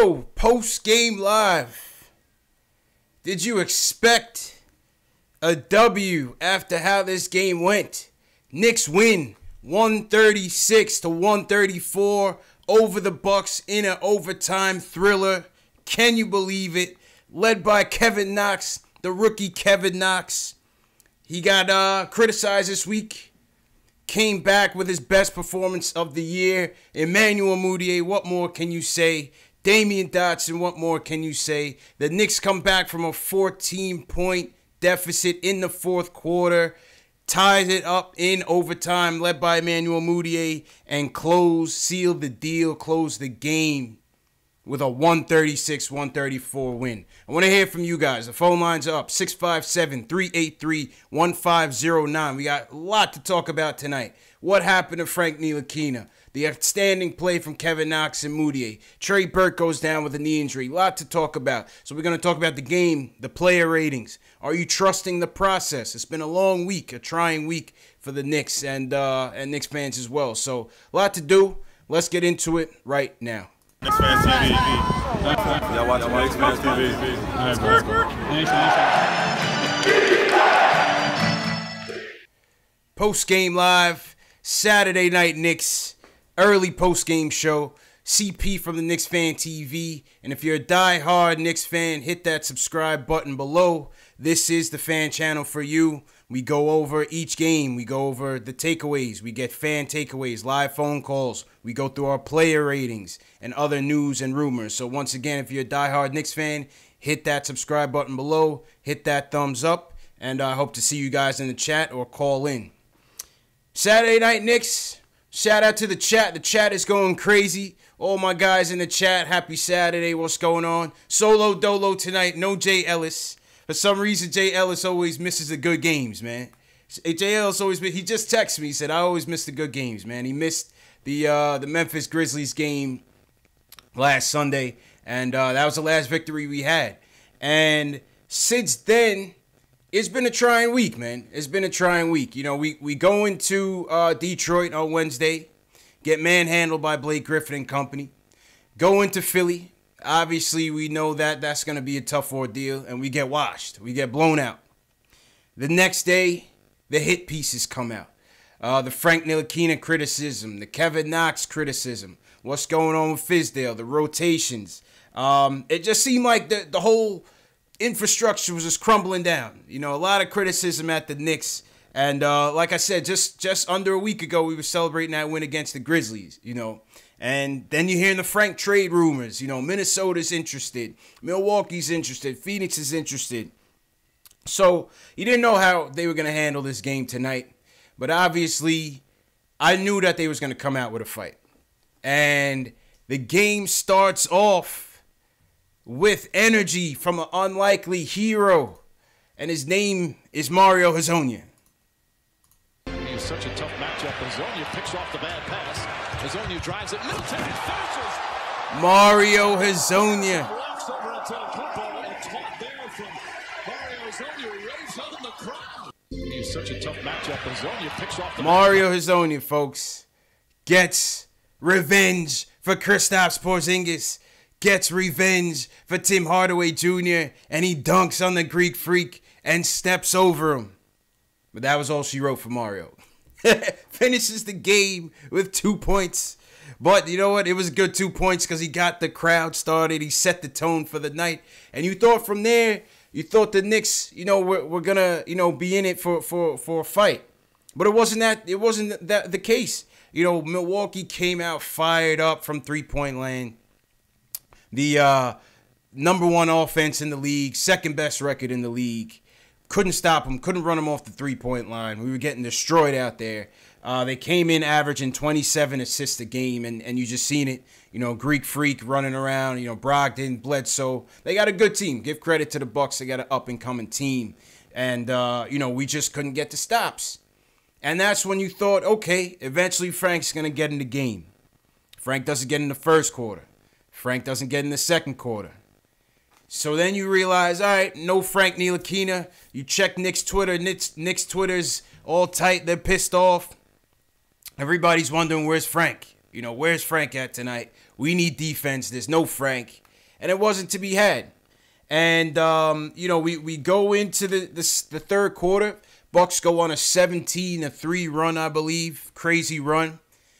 Yo, post-game live. Did you expect a W after how this game went? Knicks win 136-134 over the Bucks in an overtime thriller. Can you believe it? Led by Kevin Knox, the rookie Kevin Knox. He got criticized this week. Came back with his best performance of the year. Emmanuel Mudiay, what more can you say? Damian Dotson, what more can you say? The Knicks come back from a 14-point deficit in the fourth quarter, ties it up in overtime, led by Emmanuel Mudiay, and sealed the deal, closed the game with a 136-134 win. I want to hear from you guys. The phone lines are up, 657-383-1509. We got a lot to talk about tonight. What happened to Frank Ntilikina? The outstanding play from Kevin Knox and Mudiay. Trey Burke goes down with a knee injury. A lot to talk about. So we're going to talk about the game, the player ratings. Are you trusting the process? It's been a long week, a trying week for the Knicks and Knicks fans as well. So a lot to do. Let's get into it right now. KnicksFanTV. Y'all watching KnicksFanTV. Post-game live, Saturday night Knicks. Early post-game show. CP from the KnicksFanTV. And if you're a die-hard Knicks fan, hit that subscribe button below. This is the fan channel for you. We go over each game. We go over the takeaways. We get fan takeaways, live phone calls. We go through our player ratings and other news and rumors. So once again, if you're a die-hard Knicks fan, hit that subscribe button below. Hit that thumbs up. And I hope to see you guys in the chat or call in. Saturday night Knicks. Shout out to the chat. The chat is going crazy. All my guys in the chat, happy Saturday. What's going on? Solo dolo tonight. No Jay Ellis. For some reason, Jay Ellis always misses the good games, man. Jay Ellis always, he just texted me. He said, I always miss the good games, man. He missed the Memphis Grizzlies game last Sunday. And that was the last victory we had. And since then, it's been a trying week, man. It's been a trying week. You know, we go into Detroit on Wednesday, get manhandled by Blake Griffin and company. Go into Philly. Obviously, we know that that's going to be a tough ordeal, and we get washed. We get blown out. The next day, the hit pieces come out. The Frank Ntilikina criticism, the Kevin Knox criticism, what's going on with Fizdale, the rotations. It just seemed like the whole infrastructure was just crumbling down. You know, a lot of criticism at the Knicks. And like I said, just under a week ago, we were celebrating that win against the Grizzlies, you know. And then you're hearing the Frank trade rumors. You know, Minnesota's interested. Milwaukee's interested. Phoenix is interested. So you didn't know how they were going to handle this game tonight. But obviously, I knew that they was going to come out with a fight. And the game starts off with energy from an unlikely hero. And his name is Mario Hezonja. It's such a tough matchup. Hezonja picks off the bad pass. Hezonja drives it. Middleton finishes. Mario Hezonja. Walks over into a football and taught there from Mario Hezonja. Raves on the crowd. It's such a tough matchup. Hezonja picks off the Mario Hezonja, folks, gets revenge for Kristaps Porzingis. Gets revenge for Tim Hardaway Jr. And he dunks on the Greek Freak and steps over him. But that was all she wrote for Mario. Finishes the game with 2 points. But you know what? It was a good 2 points because he got the crowd started. He set the tone for the night. And you thought from there, you thought the Knicks, you know, were going to, you know, be in it for a fight. But it wasn't that the case. You know, Milwaukee came out fired up from three-point land. The number one offense in the league, second best record in the league. Couldn't stop them, couldn't run them off the three-point line. We were getting destroyed out there. They came in averaging 27 assists a game, and you just seen it. You know, Greek Freak running around, you know, Brogdon, Bledsoe. They got a good team. Give credit to the Bucks. They got an up-and-coming team. And, you know, we just couldn't get the stops. And that's when you thought, okay, eventually Frank's going to get in the game. Frank doesn't get in the first quarter. Frank doesn't get in the second quarter. So then you realize, all right, no Frank Ntilikina. You check Knicks Twitter. Knicks Twitter's all tight. They're pissed off. Everybody's wondering, where's Frank? You know, where's Frank at tonight? We need defense. There's no Frank. and it wasn't to be had. And, we go into the third quarter. Bucks go on a 17-3 run, I believe. Crazy run.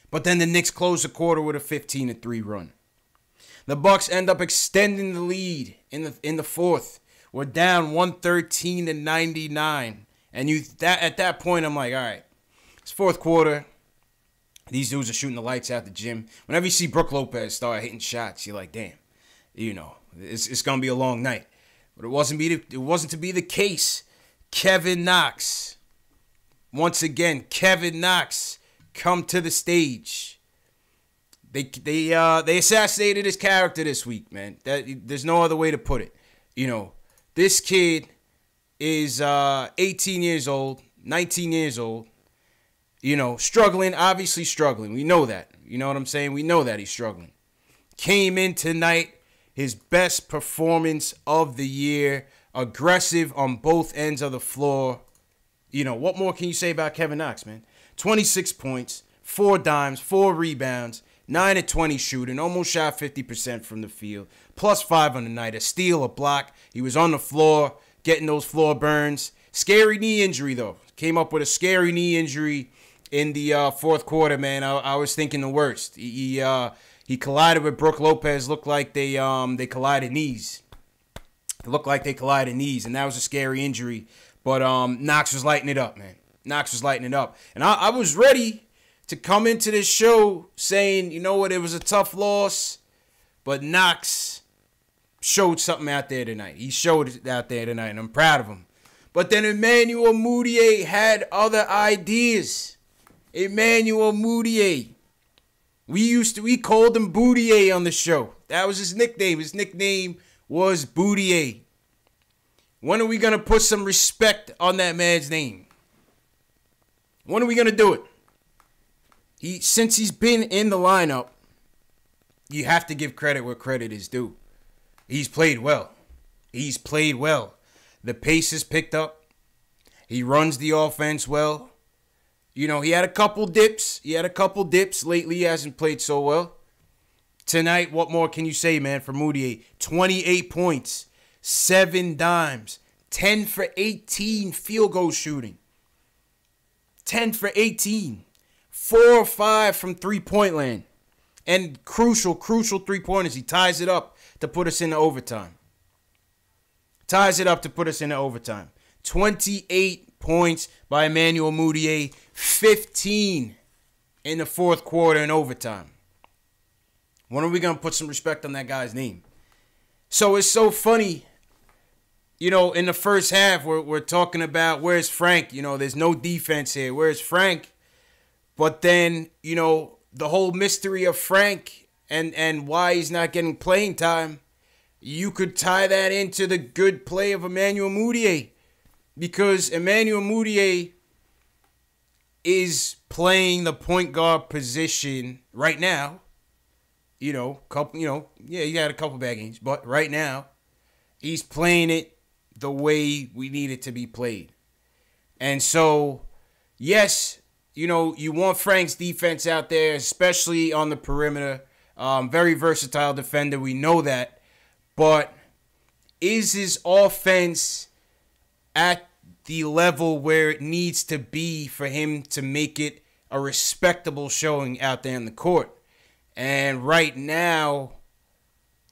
But then the Knicks close the quarter with a 15-3 run. The Bucks end up extending the lead in the fourth. We're down 113-99. And at that point, I'm like, all right, it's fourth quarter. These dudes are shooting the lights out the gym. Whenever you see Brook Lopez start hitting shots, you're like, damn, it's gonna be a long night. But it wasn't to be the case. Kevin Knox, once again, Kevin Knox come to the stage. They assassinated his character this week, man. There's no other way to put it. This kid is 18 years old, 19 years old. Struggling, obviously struggling. We know that. You know what I'm saying? We know that he's struggling. Came in tonight, his best performance of the year. Aggressive on both ends of the floor. What more can you say about Kevin Knox, man? 26 points, 4 dimes, 4 rebounds, 9-20 shooting, almost shot 50% from the field, +5 on the night, a steal, a block. He was on the floor, getting those floor burns. Scary knee injury, though. Came up with a scary knee injury in the fourth quarter, man. I was thinking the worst. He collided with Brook Lopez. Looked like they collided knees. It looked like they collided knees, and that was a scary injury. But Knox was lighting it up, man. Knox was lighting it up. And I was ready to come into this show saying, you know what, it was a tough loss, but Knox showed something out there tonight. He showed it out there tonight, and I'm proud of him. But then Emmanuel Mudiay had other ideas. Emmanuel Mudiay. We called him Bootier on the show. That was his nickname. His nickname was Bootier. When are we going to put some respect on that man's name? When are we going to do it? Since he's been in the lineup, you have to give credit where credit is due. He's played well. He's played well. The pace is picked up. He runs the offense well. He had a couple dips. Lately, he hasn't played so well. Tonight, what more can you say, man, for Mudiay? 28 points, 7 dimes, 10 for 18 field goal shooting. 10 for 18. 4 or 5 from three-point land. And crucial three-pointers. He ties it up to put us into overtime. 28 points by Emmanuel Mudiay. 15 in the fourth quarter in overtime. When are we going to put some respect on that guy's name? So it's so funny. In the first half, we're talking about where's Frank? There's no defense here. Where's Frank? But then, the whole mystery of Frank and why he's not getting playing time, you could tie that into the good play of Emmanuel Mudiay. Because Emmanuel Mudiay is playing the point guard position right now. He had a couple bad games, but right now, he's playing it the way we need it to be played. And so, yes, you want Frank's defense out there, especially on the perimeter. Very versatile defender, we know that. But is his offense at the level where it needs to be for him to make it a respectable showing out there in the court? And right now,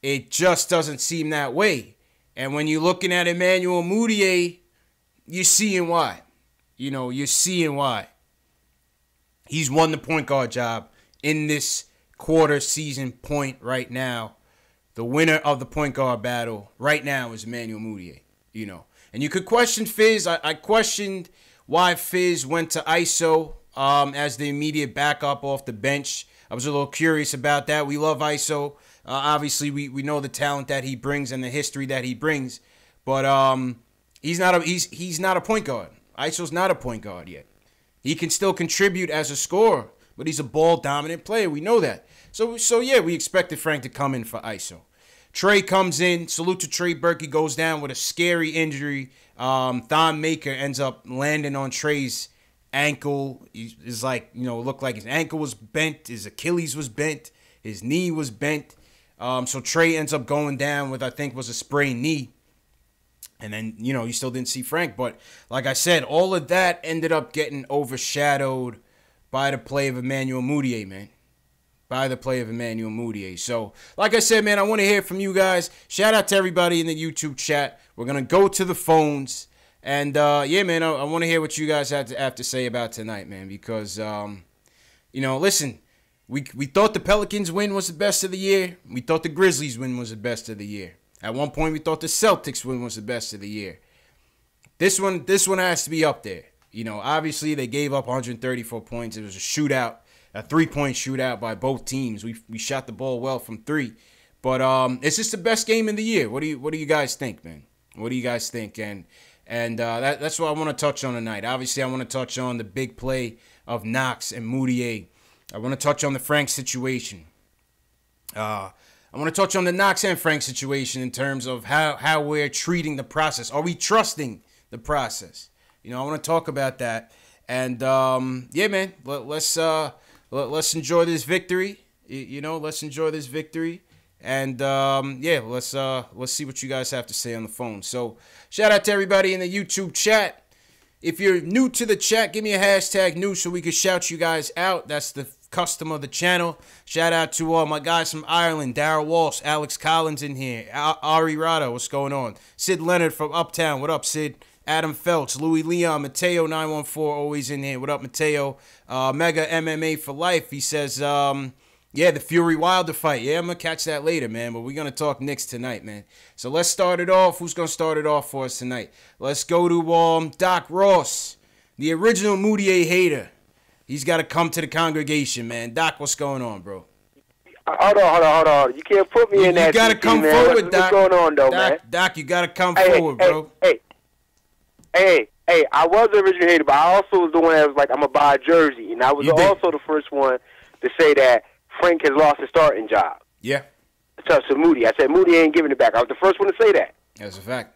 it just doesn't seem that way. And when you're looking at Emmanuel Mudiay, you're seeing why. You're seeing why. He's won the point guard job in this quarter season point right now. The winner of the point guard battle right now is Emmanuel Mudiay. And you could question Fizz. I questioned why Fizz went to ISO as the immediate backup off the bench. I was a little curious about that. We love ISO. Obviously, we know the talent that he brings and the history that he brings. But he's not a point guard. ISO's not a point guard yet. He can still contribute as a scorer, but he's a ball-dominant player. We know that. So yeah, we expected Frank to come in for ISO. Trey comes in. Salute to Trey Burke. He goes down with a scary injury. Thon Maker ends up landing on Trey's ankle. Looked like his ankle was bent. His Achilles was bent. His knee was bent. So Trey ends up going down with, I think, was a sprained knee. And then, you still didn't see Frank. But like I said, all of that ended up getting overshadowed by the play of Emmanuel Mudiay, man. So, like I said, man, I want to hear from you guys. Shout out to everybody in the YouTube chat. We're going to go to the phones. And, yeah, man, I want to hear what you guys have to say about tonight, man. Because, listen, we thought the Pelicans win was the best of the year. We thought the Grizzlies win was the best of the year. At one point, we thought the Celtics win was the best of the year. This one has to be up there. Obviously, they gave up 134 points. It was a shootout, a 3-point shootout by both teams. We shot the ball well from 3. But it's just the best game of the year. What do you guys think, man? What do you guys think? And that's what I want to touch on tonight. Obviously, I want to touch on the big play of Knox and Mudiay. I want to touch on the Frank situation. I want to touch on the Knox and Frank situation in terms of how we're treating the process. Are we trusting the process? I want to talk about that. And yeah, man, let's enjoy this victory. Let's enjoy this victory. And yeah, let's see what you guys have to say on the phone. So shout out to everybody in the YouTube chat. If you're new to the chat, give me a hashtag new so we can shout you guys out. That's the custom of the channel. Shout out to all my guys from Ireland, Darryl Walsh, Alex Collins in here, Ari Rada, what's going on? Sid Leonard from Uptown, what up, Sid? Adam Feltz, Louis Leon, Mateo 914, always in here. What up, Mateo? Mega MMA for life. He says, yeah, the Fury Wilder fight. Yeah, I'm going to catch that later, man. But we're going to talk Knicks tonight, man. So let's start it off. Who's going to start it off for us tonight? Let's go to Doc Ross, the original Mudiay hater. He's got to come to the congregation, man. Doc, what's going on, bro? Hold on. You can't put me in that. You got to come forward, Doc. What's going on, though, man? Doc, you got to come forward, bro. Hey, I was the original hater, but I also was the one that was like, I'm going to buy a jersey. And I was also the first one to say that Frank has lost his starting job. Yeah. So Moody. I said, Moody ain't giving it back. I was the first one to say that. That's a fact.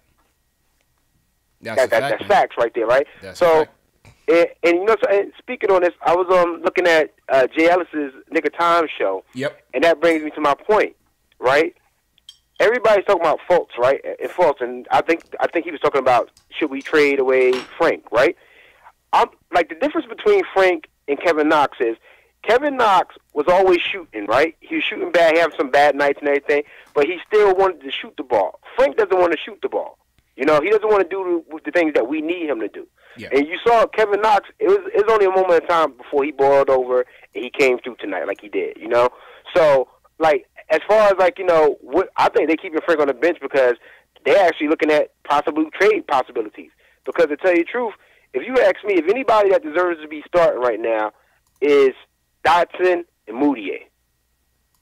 That's facts right there, right? So, and speaking on this, I was looking at Jay Ellis's Nick of Time show. Yep. And that brings me to my point, right? Everybody's talking about faults, right? And I think he was talking about should we trade away Frank, right? Like the difference between Frank and Kevin Knox is Kevin Knox was always shooting, right? He was shooting bad, having some bad nights and everything, but he still wanted to shoot the ball. Frank doesn't want to shoot the ball. He doesn't want to do the things that we need him to do. Yeah. And you saw Kevin Knox, it was only a moment of time before he boiled over and he came through tonight like he did, So, like, as far as, like, what I think they're keeping Frank on the bench because they're actually looking at possible trade possibilities. Because to tell you the truth, if you ask me, if anybody that deserves to be starting right now is Dotson and Mudiay,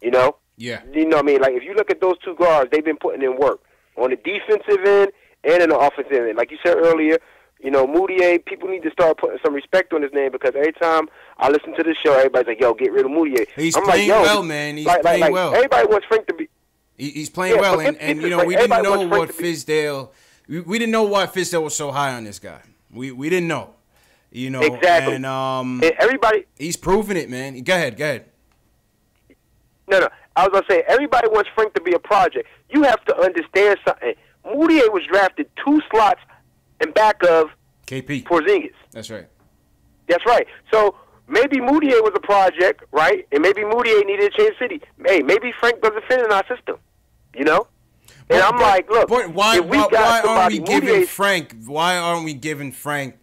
Yeah. What I mean? Like, if you look at those two guards, they've been putting in work on the defensive end and in the offensive end. Like you said earlier, Mudiay, people need to start putting some respect on his name because every time I listen to this show, everybody's like, yo, get rid of Mudiay. He's playing well, man. He's playing well. Everybody wants Frank to be. He's playing well, and we didn't know what Fizdale. We didn't know why Fizdale was so high on this guy. We didn't know. Exactly. And everybody. He's proving it, man. Go ahead. No. I was going to say, everybody wants Frank to be a project. You have to understand something. Mudiay was drafted 2 slots in back of KP. Porzingis. That's right. So maybe Mudiay was a project, right? And maybe Mudiay needed to change city. Hey, maybe Frank doesn't fit in our system, And I'm like, look, why aren't we giving Frank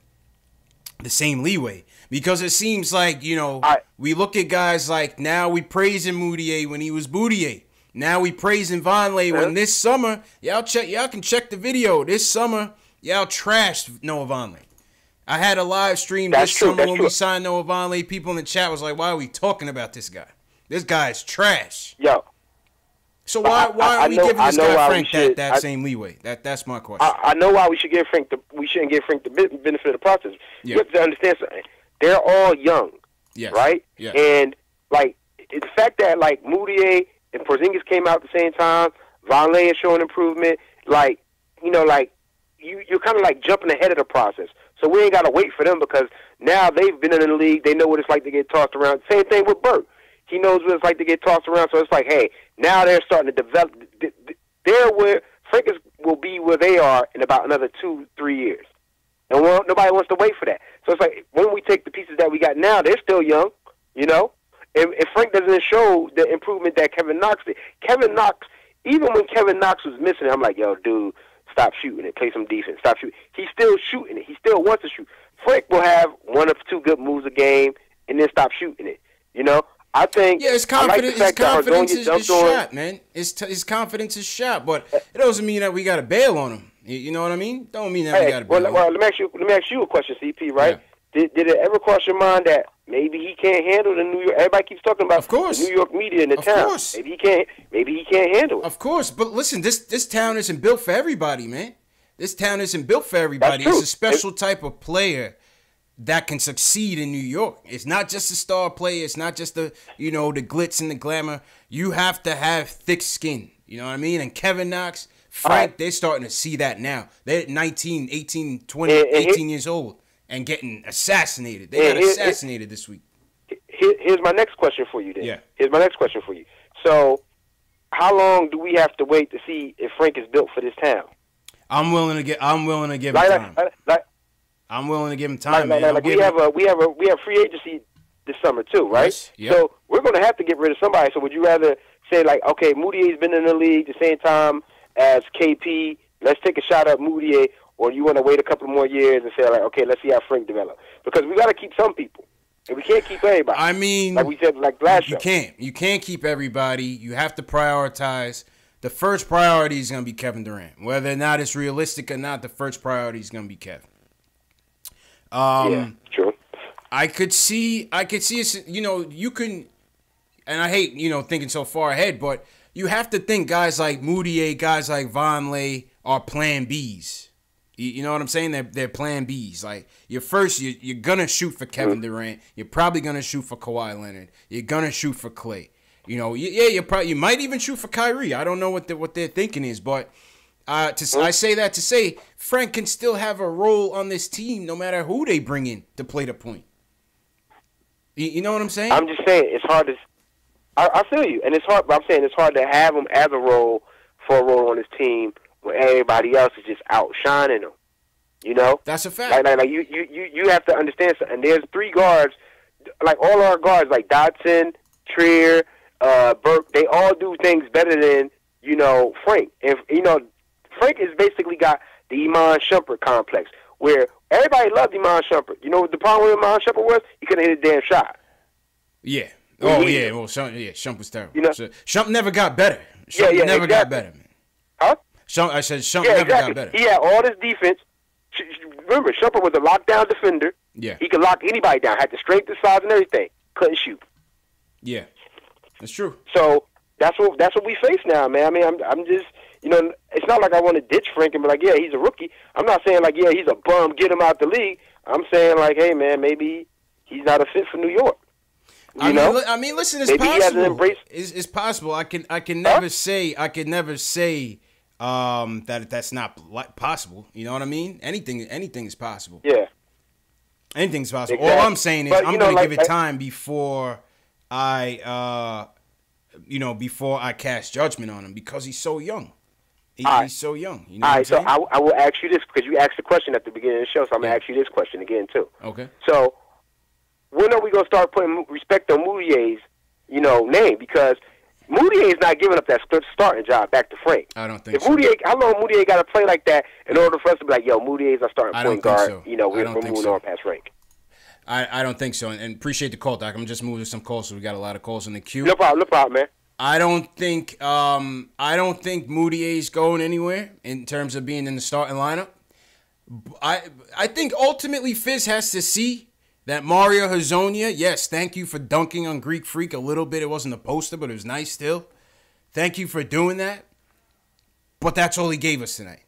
the same leeway? Because it seems like, we look at guys like now we praising Mudiay when he was Mudiay. Now we praising Vonleh when this summer, y'all can check the video. This summer, y'all trashed Noah Vonleh. I had a live stream summer when we signed Noah Vonleh. People in the chat was like, why are we talking about this guy? This guy is trash. Yo. So why are we giving this guy Frank that same leeway? That's my question. I know why we shouldn't give Frank the benefit of the process. Yeah. You have to understand something. They're all young, right? Yeah. And like the fact that like Mudiay and Porzingis came out at the same time, Vonleh is showing improvement. Like you're kind of like jumping ahead of the process. So we ain't got to wait for them because now they've been in the league. They know what it's like to get tossed around. Same thing with Burke. He knows what it's like to get tossed around. So it's like, hey, now they're starting to develop. They're where Frank will be where they are in about another 2-3 years. And nobody wants to wait for that. So it's like, when we take the pieces that we got now, they're still young, you know? If Frank doesn't show the improvement that Kevin Knox did. Kevin Knox, even when Kevin Knox was missing, I'm like, yo, dude, stop shooting it. Play some defense. Stop shooting. He's still shooting it. He still wants to shoot. Frank will have 1 or 2 good moves a game and then stop shooting it, you know? I think his confidence, his confidence is shot, man. His confidence is shot, but it doesn't mean that we got to bail on him. You know what I mean? Don't mean that we got to bail on him. Well, let me ask you a question, CP. Right? Yeah. Did it ever cross your mind that maybe he can't handle the New York? Everybody keeps talking about the New York media in the town. Of course. Maybe he can't handle it. Of course, but listen, this town isn't built for everybody, man. This town isn't built for everybody. It's a special type of player that can succeed in New York. It's not just a star player. It's not just the glitz and the glamour. You have to have thick skin. You know what I mean? And Kevin Knox, Frank, they're starting to see that now. They're 19, 18, 20, 18 years old and getting assassinated. They got assassinated this week. Here's my next question for you then. Yeah. Here's my next question for you. So how long do we have to wait to see if Frank is built for this town? I'm willing to give him time. I'm willing to give him time, man. We have free agency this summer too, right? Yes, yep. So we're going to have to get rid of somebody. So would you rather say like, okay, Mudiay's been in the league the same time as KP, let's take a shot at Mudiay, or you want to wait a couple more years and say like, okay, let's see how Frank develops? Because we got to keep some people, and we can't keep everybody. I mean, like we said, like last show. You can't keep everybody. You have to prioritize. The first priority is going to be Kevin Durant, whether or not it's realistic or not. The first priority is going to be Kevin. Yeah, true. I could see it, you can, and I hate, thinking so far ahead, but you have to think guys like Mudiay, guys like Vonleh are plan Bs. You know what I'm saying? They're plan Bs. Like, you're going to shoot for Kevin Durant. You're probably going to shoot for Kawhi Leonard. You're going to shoot for Klay. You might even shoot for Kyrie. I don't know what their thinking is, but I say that to say Frank can still have a role on this team no matter who they bring in to play the point. You know what I'm saying? I'm just saying it's hard to. I feel you, and it's hard. But I'm saying it's hard to have him as a role on his team when everybody else is just outshining him. You know, that's a fact. Like you have to understand something. And there's 3 guards, like all our guards, like Dotson, Trier, Burke. They all do things better than Frank. If Frank has basically got the Iman Shumpert complex, where everybody loved Iman Shumpert. You know what the problem with Iman Shumpert was? He couldn't hit a damn shot. Yeah. Oh, yeah. Well, Shump was terrible. Shump never got better. Shump never got better, man. Huh? Shump never got better. He had all this defense. Remember, Shumpert was a lockdown defender. Yeah. He could lock anybody down. Had the strength, the size, and everything. Couldn't shoot. Yeah. That's true. So that's what we face now, man. I mean, I'm just... it's not like I want to ditch Frank and be like, yeah, he's a rookie. I'm not saying like, yeah, he's a bum, get him out the league. I'm saying like, hey, man, maybe he's not a fit for New York. I mean, listen, it's maybe possible. It's possible. I can never say that that's not possible. You know what I mean? Anything is possible. Yeah. Anything's possible. Exactly. All I'm saying is I'm going to give it time before I cast judgment on him because he's so young. He's so young. You know all right, so I will ask you this because you asked the question at the beginning of the show, so I'm going to ask you this question again, too. Okay. So when are we going to start putting respect on Mudiay's, name? Because Mudiay is not giving up that starting job back to Frank. I don't think so. How long Mudiay got to play like that in order for us to be like, yo, Mudiay's our starting point guard. So. We're moving on past Frank. I don't think so, and appreciate the call, Doc. I'm just moving some calls, so we got a lot of calls in the queue. No problem, man. I don't think Mudiay's going anywhere in terms of being in the starting lineup. I think ultimately Fizz has to see that Mario Hezonja, yes, thank you for dunking on Greek Freak a little bit. It wasn't a poster, but it was nice still. Thank you for doing that. But that's all he gave us tonight.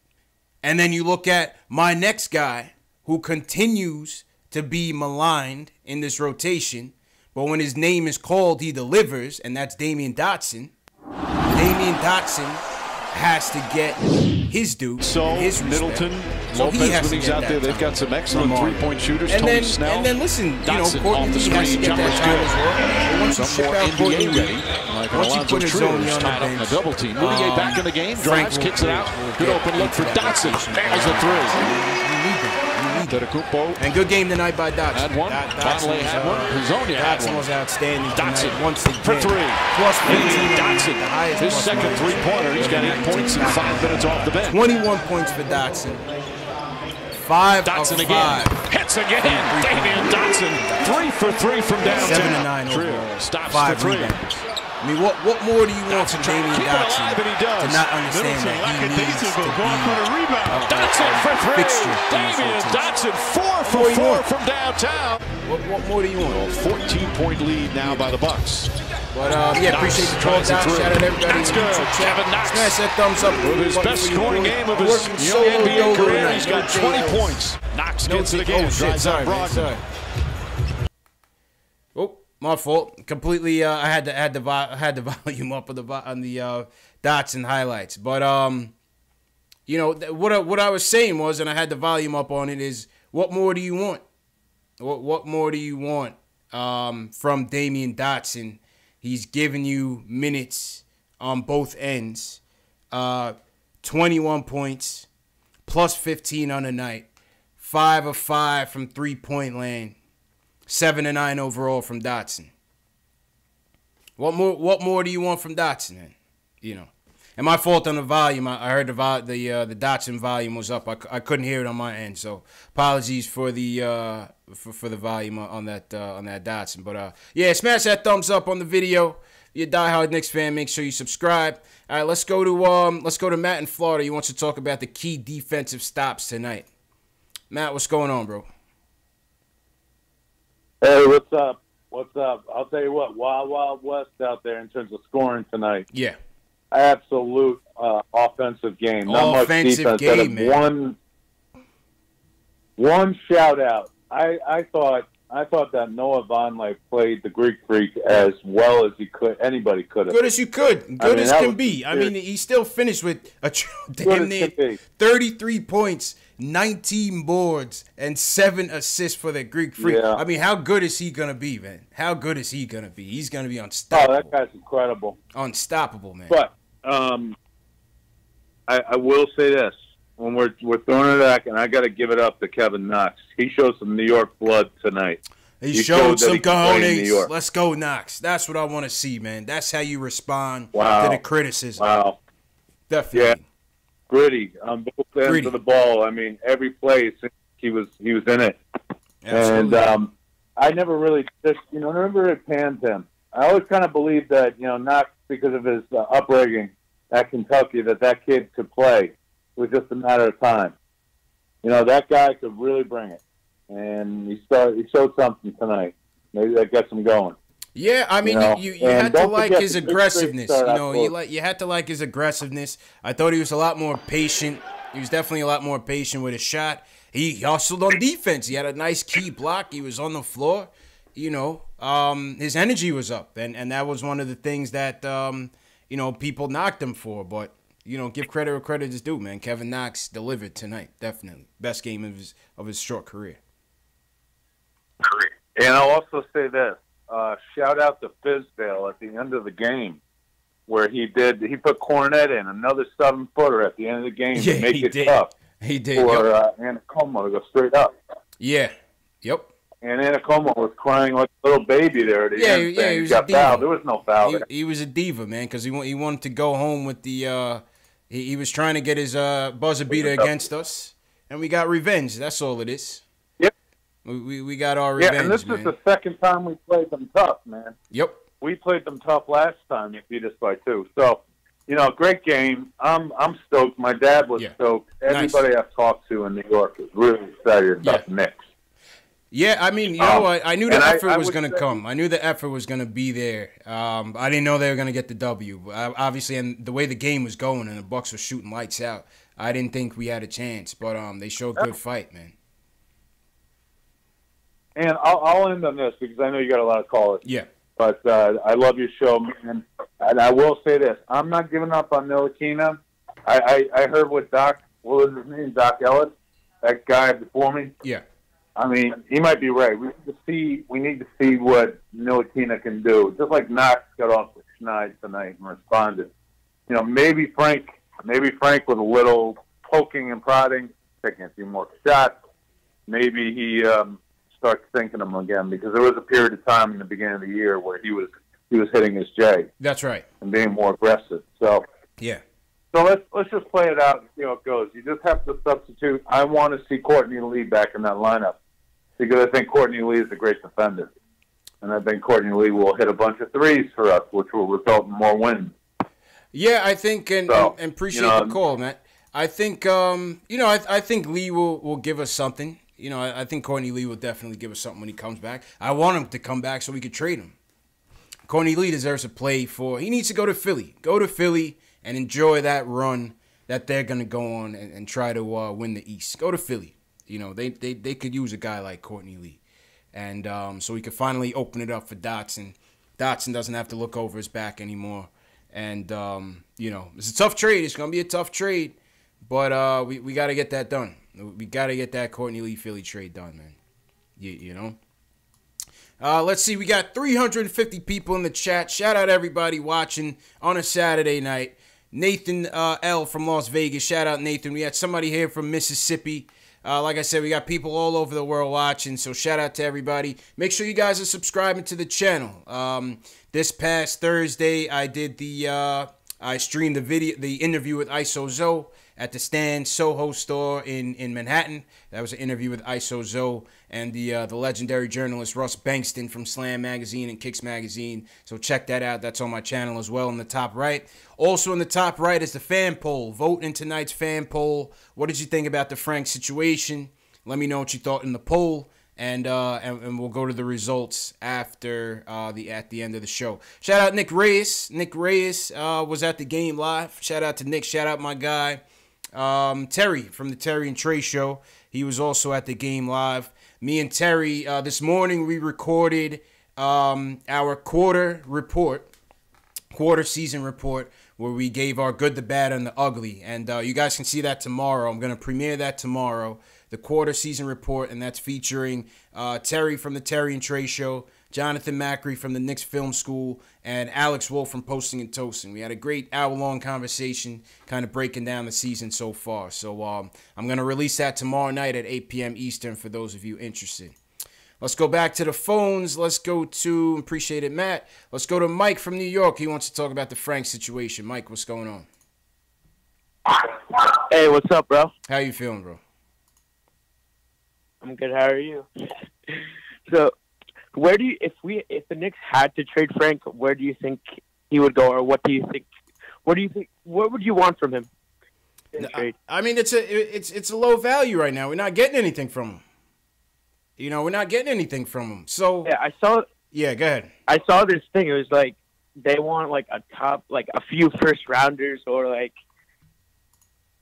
And then you look at my next guy who continues to be maligned in this rotation, but when his name is called, he delivers, and that's Damian Dotson. Damian Dotson has to get his due, So his respect. Middleton, So Lopez, he has when to he's get out that there, they've time. got some excellent three-point shooters. And Tony then, Snell, and then listen, Dotson Courtney off the Lee has to screen, get that jumper's time good. as well. But once you Some ship more out Courtney NBA Lee, ready. Like once you Alonzo put his Trier, own who's on tied the up in a bench, double team. Mudiay back in the game, Frank drives, kicks it out. will Good get open look for into that Dotson. rotation. There's a three. You need them. Antetokounmpo And good game tonight by Dotson. had one. Conley had one. Hazonia had Dotson one. was outstanding Dotson tonight. Once again. for three. Plus 15. Dotson, The highest his plus second minus. three-pointer. He's got 8 points in 5 minutes off the bench. 21 points for Dotson. 5 Dotson of again. 5. Hits again. Damian Dotson. 3 for 3 from downtown. 7 and 9 Trier overall. stops 5 the three. rebounds. I mean, what more do you want from Damian keep it Dotson alive, and he does. to not understand Middleton, that he needs lackadaisical, to be going for the rebound. Dotson for 3. fixture in this Damian rotation. Dotson 4 for What do you 4 want? from downtown. What more do you want? 14-point lead now by the Bucks. But yeah, appreciate the call, tries it Doc. through. Shout out everybody in That's the good. YouTube chat. Kevin Knox Smash that thumbs up with his button best for your scoring boy. game of his Working young solo NBA dolo career. tonight. He's got 20 points. Knox gets it again. Drives out Brogdon. Oh, my fault. Completely. I had the volume up on the Dotson highlights. But you know what I was saying was, and I had the volume up on it, is what more do you want? What more do you want from Damian Dotson? He's giving you minutes on both ends. 21 points, plus 15 on the night. 5 of 5 from three-point land. 7 and 9 overall from Dotson. What more do you want from Dotson, man? You know. And my fault on the volume. I heard the Dotson volume was up. I couldn't hear it on my end, so apologies for the for the volume on that Dotson. But yeah, smash that thumbs up on the video. If you're a diehard Knicks fan, make sure you subscribe. All right, let's go to Matt in Florida. He wants to talk about the key defensive stops tonight. Matt, what's going on, bro? Hey, what's up? What's up? I'll tell you what, Wild Wild West out there in terms of scoring tonight. Yeah. Absolute offensive game. Not Offensive much defense. game, man. One shout out. I thought that Noah Vonleh played the Greek Freak as well as he could. Anybody could have. Good as you could. Good as can be. I mean, he still finished with a damn near 33 points, 19 boards, and 7 assists for the Greek Freak. Yeah. I mean, how good is he going to be, man? How good is he going to be? He's going to be unstoppable. Oh, that guy's incredible. Unstoppable, man. But I will say this. When we're throwing it back, and I got to give it up to Kevin Knox. He showed some New York blood tonight. He showed some that he can play in New cojones. York. Let's go, Knox. That's what I want to see, man. That's how you respond Wow. to the criticism. Wow. Definitely. Yeah. Gritty on both ends Gritty. of the ball. I mean, every play he was in it. Absolutely. And I never really just never panned him. I always kind of believed that Knox, because of his upbringing at Kentucky, that kid could play. It was just a matter of time. That guy could really bring it, and he showed something tonight. Maybe that gets him going. Yeah, I mean, you had to like his aggressiveness. You had to like his aggressiveness. I thought he was a lot more patient. He was definitely a lot more patient with his shot. He hustled on defense. He had a nice key block. He was on the floor. His energy was up, and that was one of the things that people knocked him for. But give credit where credit is due, man. Kevin Knox delivered tonight. Definitely best game of his short career. And I'll also say this. Shout out to Fizdale at the end of the game, where he put Cornette in, another 7-footer at the end of the game to make it tough. He did. For Anacomo to go straight up. Yeah. Yep. And Anacomo was crying like a little baby there at the end. Yeah, he was got a diva. fouled. There was no foul there. He was a diva, man, because he wanted to go home with the he was trying to get his buzzer beater against us, and we got revenge. That's all it is. Yep. We got our revenge, and this man. is the second time we played them tough, man. Yep. We played them tough last time. They beat us by 2. So, great game. I'm stoked. My dad was stoked. Everybody I've talked to in New York is really excited about the Knicks. Yeah, I mean, you know what? I knew the effort was going to say, come. I knew the effort was going to be there. I didn't know they were going to get the W. Obviously, and the way the game was going and the Bucks were shooting lights out, I didn't think we had a chance. But they showed good fight, man. And I'll end on this because I know you got a lot of callers. Yeah. But I love your show, man. And I will say this. I'm not giving up on Ntilikina. I heard what what was his name, Doc Ellis, that guy before me. Yeah. I mean, he might be right. We need to see what Ntilikina can do. Just like Knox got off the schneid tonight and responded. You know, maybe Frank with a little poking and prodding, taking a few more shots. Maybe he starts thinking them again, because there was a period of time in the beginning of the year where he was hitting his J. That's right. And being more aggressive. So yeah. So let's just play it out and see how it goes. You just have to substitute. I want to see Courtney Lee back in that lineup, because I think Courtney Lee is a great defender. And I think Courtney Lee will hit a bunch of threes for us, which will result in more wins. Yeah, I think, and appreciate the call, Matt. I think, I think Lee will give us something. You know, I think Courtney Lee will definitely give us something when he comes back. I want him to come back so we could trade him. Courtney Lee deserves to play he needs to go to Philly. Go to Philly and enjoy that run that they're going to go on and try to win the East. Go to Philly. You know, they could use a guy like Courtney Lee. And so we could finally open it up for Dotson. Dotson doesn't have to look over his back anymore. And, it's a tough trade. It's going to be a tough trade. But we got to get that done. We got to get that Courtney Lee Philly trade done, man. You know? Let's see. We got 350 people in the chat. Shout out everybody watching on a Saturday night. Nathan L. from Las Vegas. Shout out, Nathan. We had somebody here from Mississippi. Like I said, we got people all over the world watching, so shout out to everybody. Make sure you guys are subscribing to the channel. This past Thursday, I streamed the interview with ISO Zoe at the Stand Soho store in Manhattan. That was an interview with ISO Zoe and the legendary journalist Russ Bankston from Slam Magazine and Kicks Magazine. So check that out. That's on my channel as well in the top right. Also in the top right is the fan poll. Vote in tonight's fan poll. What did you think about the Frank situation? Let me know what you thought in the poll. And we'll go to the results after at the end of the show. Shout out Nick Reyes. Nick Reyes was at the game live. Shout out to Nick. Shout out my guy Terry from the Terry and Trey show. He was also at the game live. Me and Terry this morning we recorded our quarter season report, where we gave our good, the bad, and the ugly. And you guys can see that tomorrow. I'm going to premiere that tomorrow, the quarter season report, and that's featuring Terry from the Terry and Trey show, Jonathan Macri from the Knicks Film School, and Alex Wolf from Posting and Toasting. We had a great hour-long conversation kind of breaking down the season so far. So I'm going to release that tomorrow night at 8 p.m. Eastern for those of you interested. Let's go back to the phones. Let's go to, appreciate it, Matt. Let's go to Mike from New York. He wants to talk about the Frank situation. Mike, what's going on? Hey, what's up, bro? How you feeling, bro? I'm good. How are you? So, if the Knicks had to trade Frank, where do you think he would go, or what do you think? What would you want from him in trade? I mean, it's a low value right now. We're not getting anything from him. You know, we're not getting anything from him. So yeah, I saw. Yeah, go ahead. I saw this thing. It was like they want like a few first rounders, or like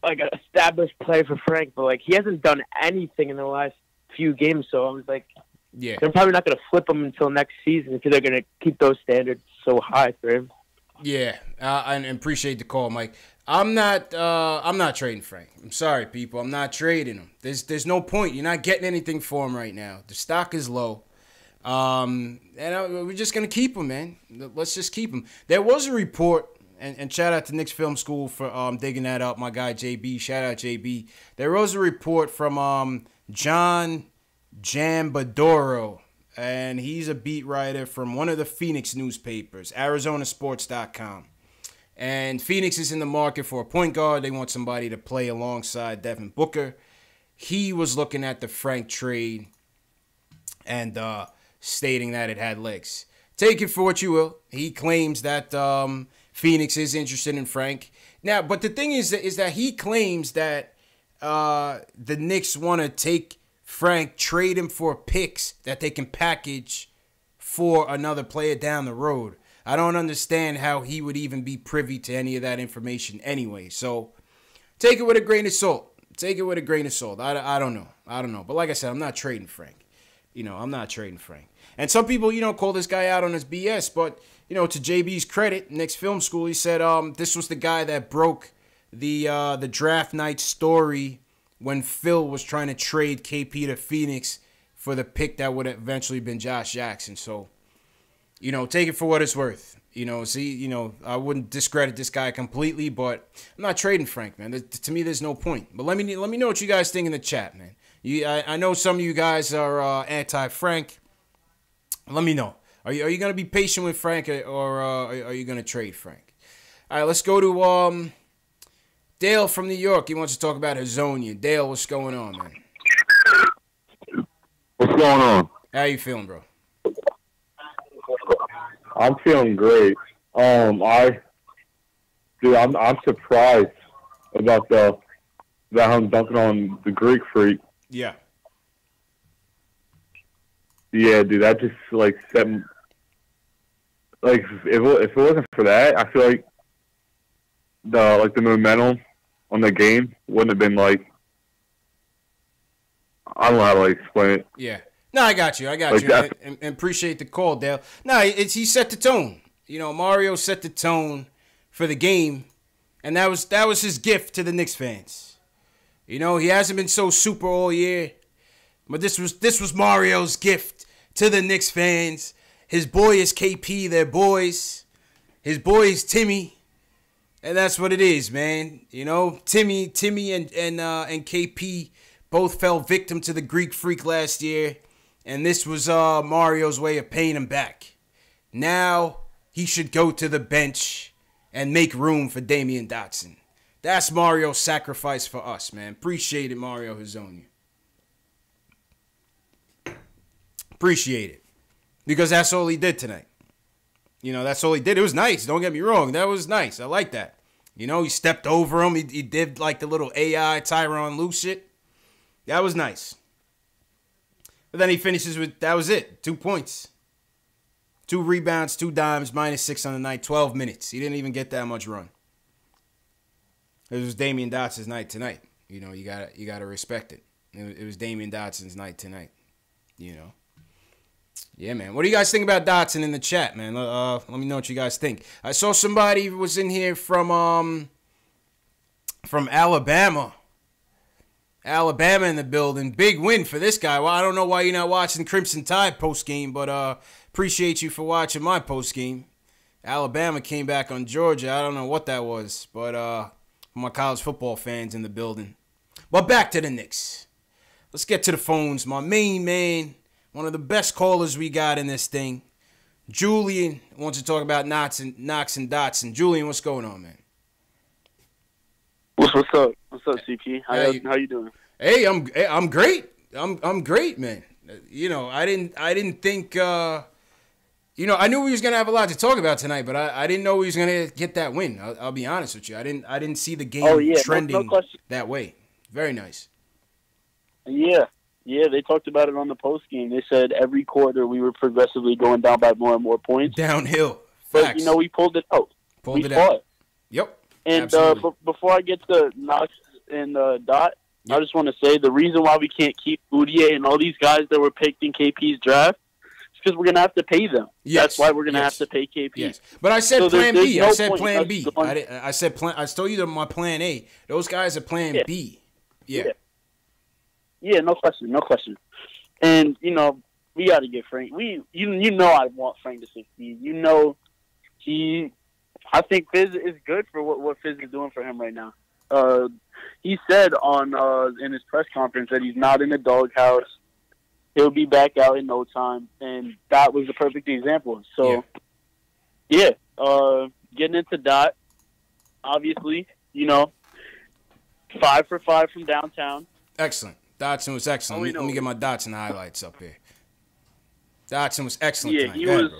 an established play for Frank, but like he hasn't done anything in the last few games. So I was like, yeah, they're probably not going to flip him until next season because they're going to keep those standards so high for him. Yeah, I appreciate the call, Mike. I'm not trading Frank. I'm sorry, people. I'm not trading him. There's no point. You're not getting anything for him right now. The stock is low. And we're just going to keep him, man. Let's just keep him. There was a report, and shout out to Knicks Film School for digging that up. My guy, JB. Shout out, JB. There was a report from John Jambadoro, and he's a beat writer from one of the Phoenix newspapers, ArizonaSports.com. And Phoenix is in the market for a point guard. They want somebody to play alongside Devin Booker. He was looking at the Frank trade and stating that it had legs. Take it for what you will. He claims that Phoenix is interested in Frank. Now, but the thing is that he claims that the Knicks want to take Frank, trade him for picks that they can package for another player down the road. I don't understand how he would even be privy to any of that information anyway. So take it with a grain of salt. Take it with a grain of salt. I don't know. But like I said, I'm not trading Frank. I'm not trading Frank. And some people, call this guy out on his BS. But, to JB's credit, Knicks Film School, he said this was the guy that broke the draft night story when Phil was trying to trade KP to Phoenix for the pick that would have eventually been Josh Jackson. So, you know, take it for what it's worth. You know, I wouldn't discredit this guy completely, but I'm not trading Frank, man. To me, there's no point. But let me know what you guys think in the chat, man. I know some of you guys are anti-Frank. Let me know. Are you going to be patient with Frank, or are you going to trade Frank? All right, let's go to Dale from New York. He wants to talk about Hazonia. Dale, what's going on, man? What's going on? How you feeling, bro? I'm feeling great. I'm surprised about that him dunking on the Greek freak. Yeah. Yeah, dude, that just like set. Like if it wasn't for that, I feel like the momentum on the game wouldn't have been like. I don't know how to explain it. Yeah. No, I got you. And appreciate the call, Dale. No, he set the tone. You know, Mario set the tone for the game, and that was his gift to the Knicks fans. You know, he hasn't been so super all year, but this was Mario's gift to the Knicks fans. His boy is KP, their boys. His boy is Timmy, and that's what it is, man. You know, Timmy and KP both fell victim to the Greek freak last year. And this was Mario's way of paying him back. Now he should go to the bench and make room for Damian Dotson. That's Mario's sacrifice for us, man. Appreciate it, Mario Hazonia. Appreciate it. Because that's all he did tonight. You know, that's all he did. It was nice. Don't get me wrong. That was nice. I like that. You know, he stepped over him. He did like the little AI Tyronn Lue shit. That was nice. But then he finishes with, that was it. 2 points. 2 rebounds, 2 dimes, -6 on the night, 12 minutes. He didn't even get that much run. It was Damian Dotson's night tonight. You know, you gotta respect it. It was Damian Dotson's night tonight. You know. Yeah, man. What do you guys think about Dotson in the chat, man? Let me know what you guys think. I saw somebody was in here from Alabama. Alabama in the building. Big win for this guy. Well, I don't know why you're not watching Crimson Tide post-game, but appreciate you for watching my post-game. Alabama came back on Georgia. I don't know what that was, but my college football fans in the building. But back to the Knicks. Let's get to the phones. My main man, one of the best callers we got in this thing, Julian, wants to talk about Knox and Dotson. Julian, what's going on, man? What's up? What's up, CP? How you doing? Hey, I'm great. I'm great, man. You know, I didn't think you know, I knew we was gonna have a lot to talk about tonight, but I didn't know we was gonna get that win. I'll be honest with you. I didn't see the game trending that way. Very nice. Yeah, they talked about it on the post game. They said every quarter we were progressively going down by more and more points. Downhill. But Facts. you know, we pulled it out. We fought. Yep. And before I get to Knox and Dot, I just want to say the reason why we can't keep Mudiay and all these guys that were picked in KP's draft is because we're going to have to pay them. Yes. That's why we're going to have to pay KP. Yes. But I said plan B. I said plan B. I told you my plan A. Those guys are plan B. Yeah. Yeah, no question. And, you know, we got to get Frank. You know I want Frank to succeed. You know I think Fizz is good for what Fizz is doing for him right now. He said in his press conference that he's not in the doghouse. He'll be back out in no time, and that was the perfect example. So, getting into Dot, obviously, you know, 5 for 5 from downtown. Excellent. Dotson was excellent. Let me get my Dotson highlights up here. Dotson was excellent tonight. He was.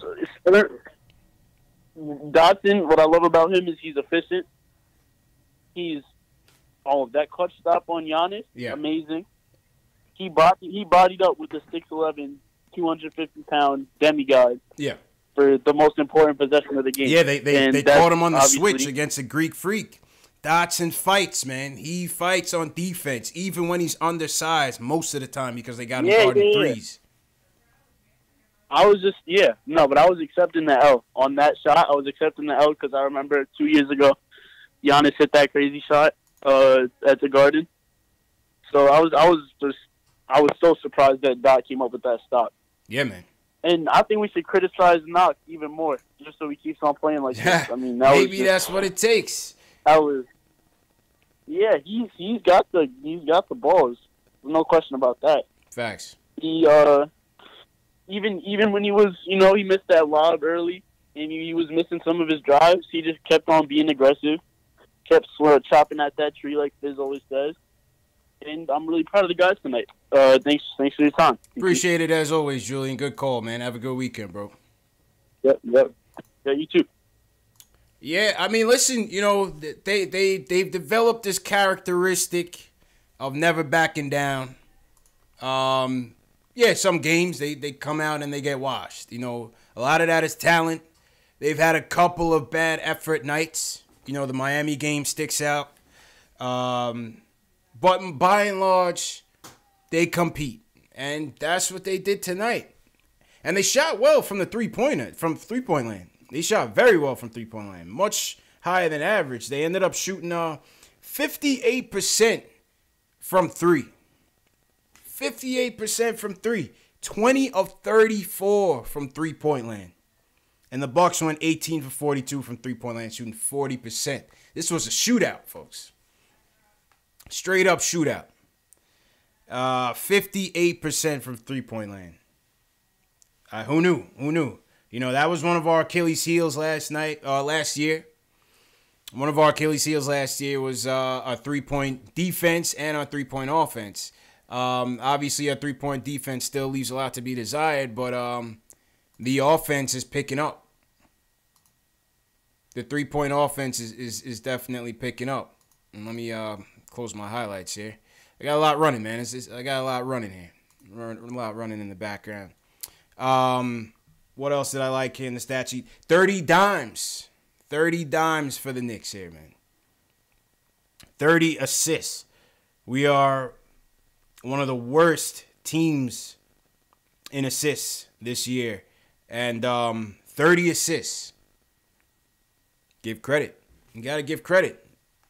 Dotson, what I love about him is he's efficient. He's that clutch stop on Giannis, amazing. He bodied up with the 6'11", 250-pound demigod. Yeah. For the most important possession of the game. Yeah, they caught him on the switch against a Greek freak. Dotson fights, man. He fights on defense, even when he's undersized most of the time because they got him guarding threes. I was but I was accepting the L on that shot. I was accepting the L because I remember 2 years ago, Giannis hit that crazy shot at the Garden. So I was so surprised that Doc came up with that stop. Yeah, man. And I think we should criticize Knox even more, just so he keeps on playing like this. I mean, maybe that's what it takes. Yeah, he's got the balls. No question about that. Facts. He even when he was, he missed that lob early and he was missing some of his drives, he just kept on being aggressive, kept chopping at that tree like Fizz always says. And I'm really proud of the guys tonight. Thanks for your time. Appreciate it as always, Julian. Good call, man. Have a good weekend, bro. Yep. Yeah, you too. Yeah, I mean, listen, they've developed this characteristic of never backing down. Yeah, some games they come out and they get washed. A lot of that is talent. They've had a couple of bad effort nights. The Miami game sticks out. But by and large, they compete. And that's what they did tonight. And they shot well from the three-point land. They shot very well from three-point land. Much higher than average. They ended up shooting 58% from three. 58% from three. 20 of 34 from three-point land. And the Bucks went 18 for 42 from three-point land, shooting 40%. This was a shootout, folks. Straight up shootout. 58% from three-point land. Who knew? That was one of our Achilles heels last year. One of our Achilles heels last year was our three-point defense and our three-point offense. Obviously, our three-point defense still leaves a lot to be desired, but the offense is picking up. The three-point offense is definitely picking up. And let me close my highlights here. I got a lot running, man. I got a lot running here. A lot running in the background. What else did I like here in the stat sheet? 30 dimes. 30 dimes for the Knicks here, man. 30 assists. We are one of the worst teams in assists this year. And 30 assists. Give credit. You got to give credit.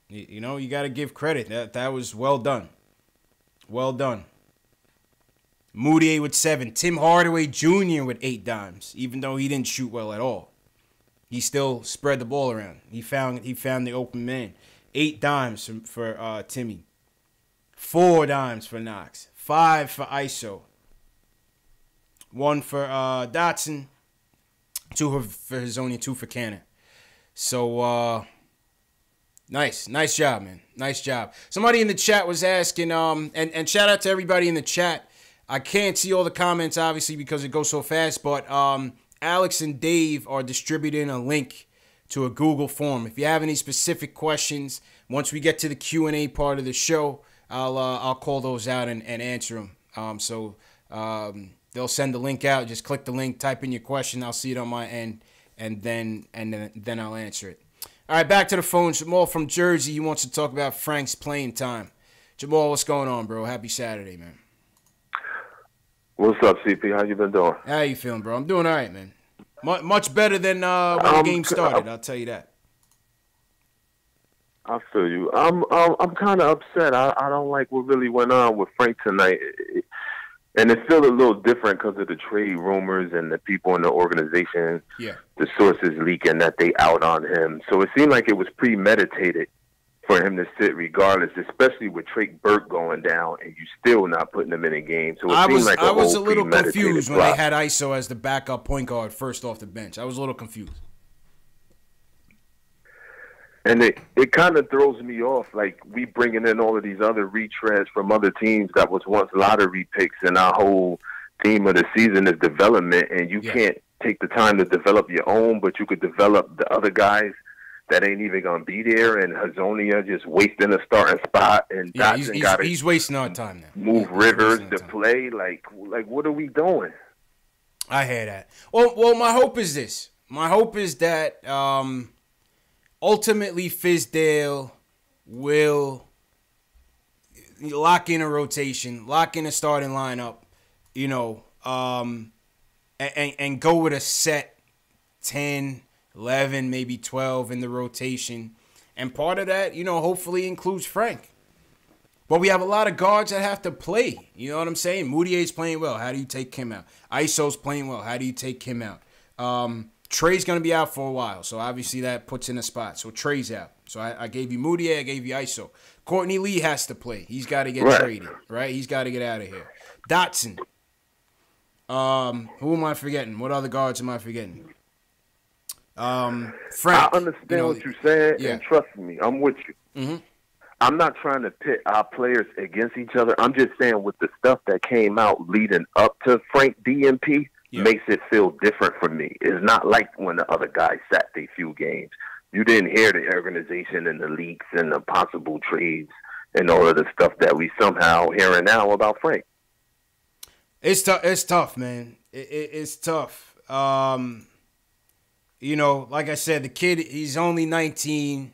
You got to give credit. That was well done. Well done. Mudiay with 7. Tim Hardaway Jr. with 8 dimes, even though he didn't shoot well at all. He still spread the ball around. He found the open man. 8 dimes for Timmy. 4 dimes for Knox. 5 for ISO. 1 for Dotson. 2 for Hazonia. 2 for Cannon. So, nice job, man. Nice job. Somebody in the chat was asking, and shout out to everybody in the chat. I can't see all the comments, obviously, because it goes so fast, but Alex and Dave are distributing a link to a Google form. If you have any specific questions, once we get to the Q&A part of the show, I'll call those out and answer them. So they'll send the link out. Just click the link, type in your question. I'll see it on my end, and then I'll answer it. All right, back to the phone. Jamal from Jersey. He wants to talk about Frank's playing time. Jamal, what's going on, bro? Happy Saturday, man. What's up, CP? How you been doing? How you feeling, bro? I'm doing all right, man. Much better than when the game started. I'll tell you that. I feel you. I'm kind of upset. I don't like what really went on with Frank tonight, and it feels a little different because of the trade rumors and the people in the organization. Yeah. The sources leaking that they out on him. So it seemed like it was premeditated for him to sit regardless, especially with Trey Burke going down and you still not putting him in a game. So it seemed like I was a little premeditated confused when plot. they had ISO as the backup point guard first off the bench. I was a little confused. And it kind of throws me off, like we bringing in all of these other retreads from other teams that was once lottery picks, and our whole theme of the season is development, and you can't take the time to develop your own, but you could develop the other guys that ain't even going to be there, and Hazonia just wasting a starting spot, and he's wasting our time now. Move Rivers to play. Like what are we doing? I hear that. Well, my hope is this. My hope is that ultimately Fizdale will lock in a rotation, lock in a starting lineup, and go with a set 10, 11, maybe 12 in the rotation, And part of that, you know, hopefully includes Frank. But we have a lot of guards that have to play. You know what I'm saying? Mudiay's playing well. How do you take him out? ISO's playing well. How do you take him out? Trey's going to be out for a while, so obviously that puts in a spot. So Trey's out. So I gave you Mudiay, I gave you ISO. Courtney Lee has to play. He's got to get traded, right? He's got to get out of here. Dotson. Who am I forgetting? What other guards am I forgetting? Frank. I understand what you're saying, and trust me, I'm with you. Mm-hmm. I'm not trying to pit our players against each other. I'm just saying with the stuff that came out leading up to Frank DMP makes it feel different for me. It's not like when the other guys sat their few games. You didn't hear the organization and the leaks and the possible trades and all of the stuff that we somehow hearing now about Frank. It's tough. It's tough, man. It's tough. You know, like I said, the kid, he's only 19.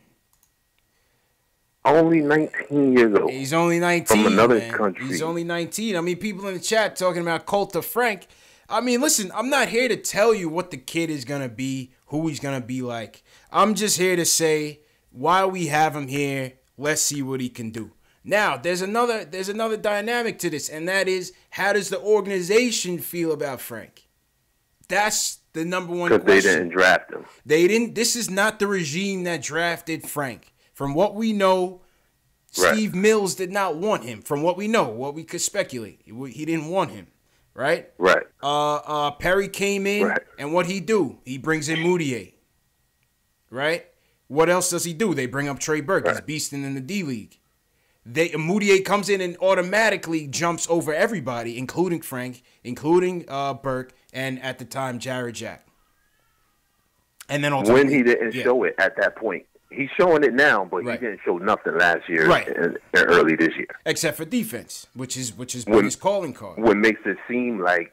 Only 19 years old. He's only 19. From another man. country. He's only 19. I mean, people in the chat talking about cult of Frank. I mean, listen, I'm not here to tell you what the kid is going to be, who he's going to be like. I'm just here to say, while we have him here, let's see what he can do. Now, there's another dynamic to this, and that is, how does the organization feel about Frank? That's the number one question. Because they didn't draft him. They didn't. This is not the regime that drafted Frank. From what we know, Steve Mills did not want him. From what we know, what we could speculate, he didn't want him, right? Right. Perry came in, and what he do? He brings in Mudiay, right? What else does he do? They bring up Trey Burke. He's beasting in the D League. Mudiay comes in and automatically jumps over everybody, including Frank, including Burke, and at the time Jared Jack. And then when he didn't show it at that point. He's showing it now, but he didn't show nothing last year and early this year. Except for defense, which is his calling card. What makes it seem like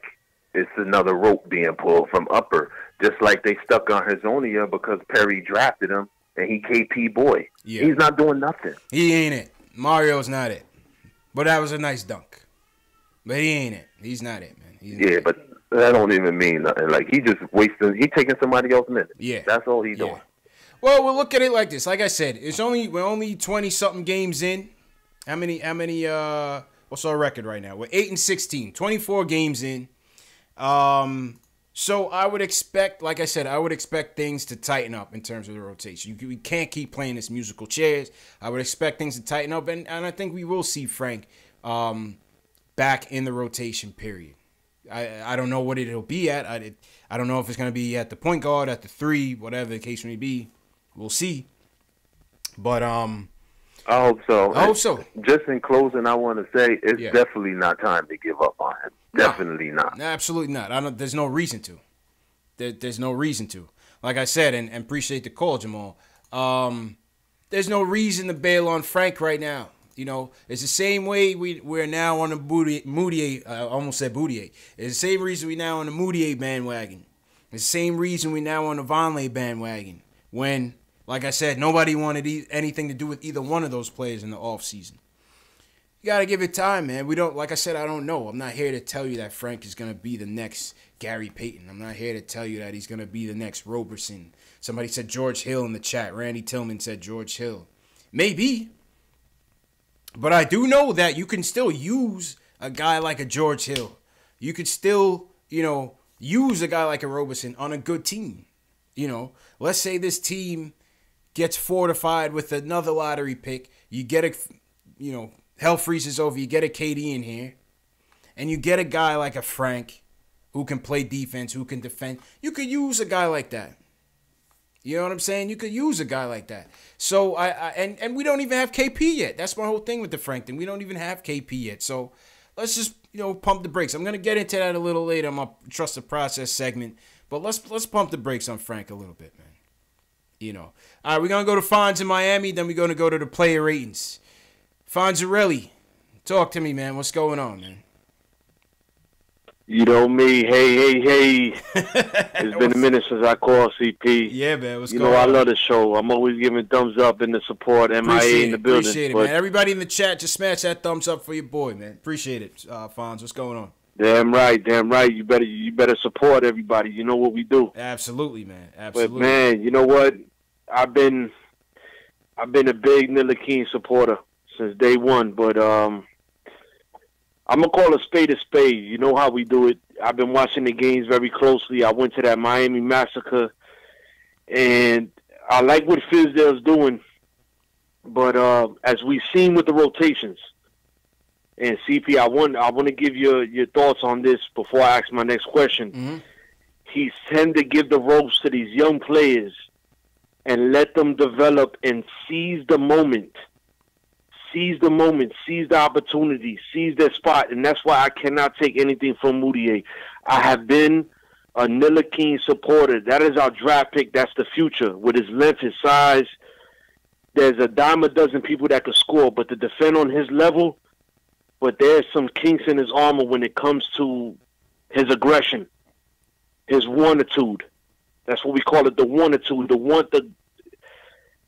it's another rope being pulled from Upper, just like they stuck on Hazonia because Perry drafted him and he KP boy. Yeah. He's not doing nothing. He ain't it. Mario's not it. But that was a nice dunk. But he ain't it. He's not it, man. But that don't even mean nothing. Like, he just wasting. He taking somebody else's minutes. Yeah, that's all he's doing. Well, we'll look at it like this. Like I said, we're only 20-something games in. How many? What's our record right now? We're 8-16, 24 games in. So I would expect, like I said, things to tighten up in terms of the rotation. We can't keep playing this musical chairs. I would expect things to tighten up, and I think we will see Frank back in the rotation period. I don't know what it'll be at. I don't know if it's going to be at the point guard, at the 3, whatever the case may be. We'll see. But I hope so. I hope so. Just in closing, I want to say it's definitely not time to give up on him. Definitely not. No, absolutely not. There's no reason to. There's no reason to. Like I said, and appreciate the call, Jamal. There's no reason to bail on Frank right now. You know, it's the same way we're now on the Mudiay. I almost said Mudiay. It's the same reason we're now on the Mudiay bandwagon. It's the same reason we're now on the Vonleh bandwagon. When, like I said, nobody wanted anything to do with either one of those players in the offseason. You got to give it time, man. We don't, like I said, I don't know. I'm not here to tell you that Frank is going to be the next Gary Payton. I'm not here to tell you that he's going to be the next Roberson. Somebody said George Hill in the chat. Randy Tillman said George Hill. Maybe. But I do know that you can still use a guy like a George Hill. You could still, use a guy like a Roberson on a good team. Let's say this team gets fortified with another lottery pick. You get hell freezes over. You get a KD in here. And you get a guy like a Frank who can play defense, who can defend. You could use a guy like that. You know what I'm saying? You could use a guy like that. So, and we don't even have KP yet. That's my whole thing with the Frank thing. We don't even have KP yet. So, let's just, pump the brakes. I'm going to get into that a little later in my Trust the Process segment. But let's pump the brakes on Frank a little bit, man. All right, we're going to go to Fonz in Miami. Then we're going to go to the player ratings. Fonzarelli, talk to me, man. What's going on, man? You know me. Hey. It's been a minute since I called CP. Yeah, man. What's going on? I love the show. I'm always giving thumbs up in the support. MIA in the building. Appreciate it, man. Everybody in the chat, just smash that thumbs up for your boy, man. Appreciate it, Fonz. What's going on? Damn right. You better support everybody. You know what we do. Absolutely, man. Absolutely. But man, you know what? I've been I've been a big Ntilikina supporter since day one, but I'm going to call a spade a spade. You know how we do it. I've been watching the games very closely. I went to that Miami massacre, and I like what Fizdale's doing. But as we've seen with the rotations, and CP, I want to give your thoughts on this before I ask my next question. Mm-hmm. He tend to give the ropes to these young players and let them develop and seize the moment. Seize the moment, seize the opportunity, seize their spot, and that's why I cannot take anything from Mudiay. I have been a Ntilikina supporter. That is our draft pick. That's the future. With his length, his size, there's a dime a dozen people that could score, but to defend on his level, but there's some kinks in his armor when it comes to his aggression, his wanitude. That's what we call it, the wanitude,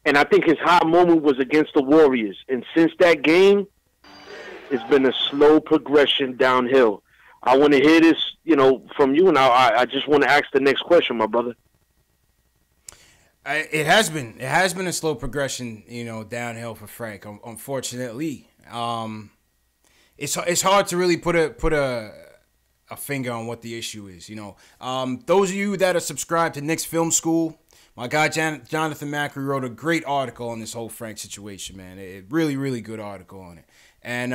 and I think his high moment was against the Warriors. And since that game, it's been a slow progression downhill. I want to hear this, from you, and I just want to ask the next question, my brother. It has been a slow progression, downhill for Frank. Unfortunately, it's hard to really put a finger on what the issue is. Those of you that are subscribed to Knicks Film School, my guy Jonathan Macri wrote a great article on this whole Frank situation, man. A really, really good article on it. And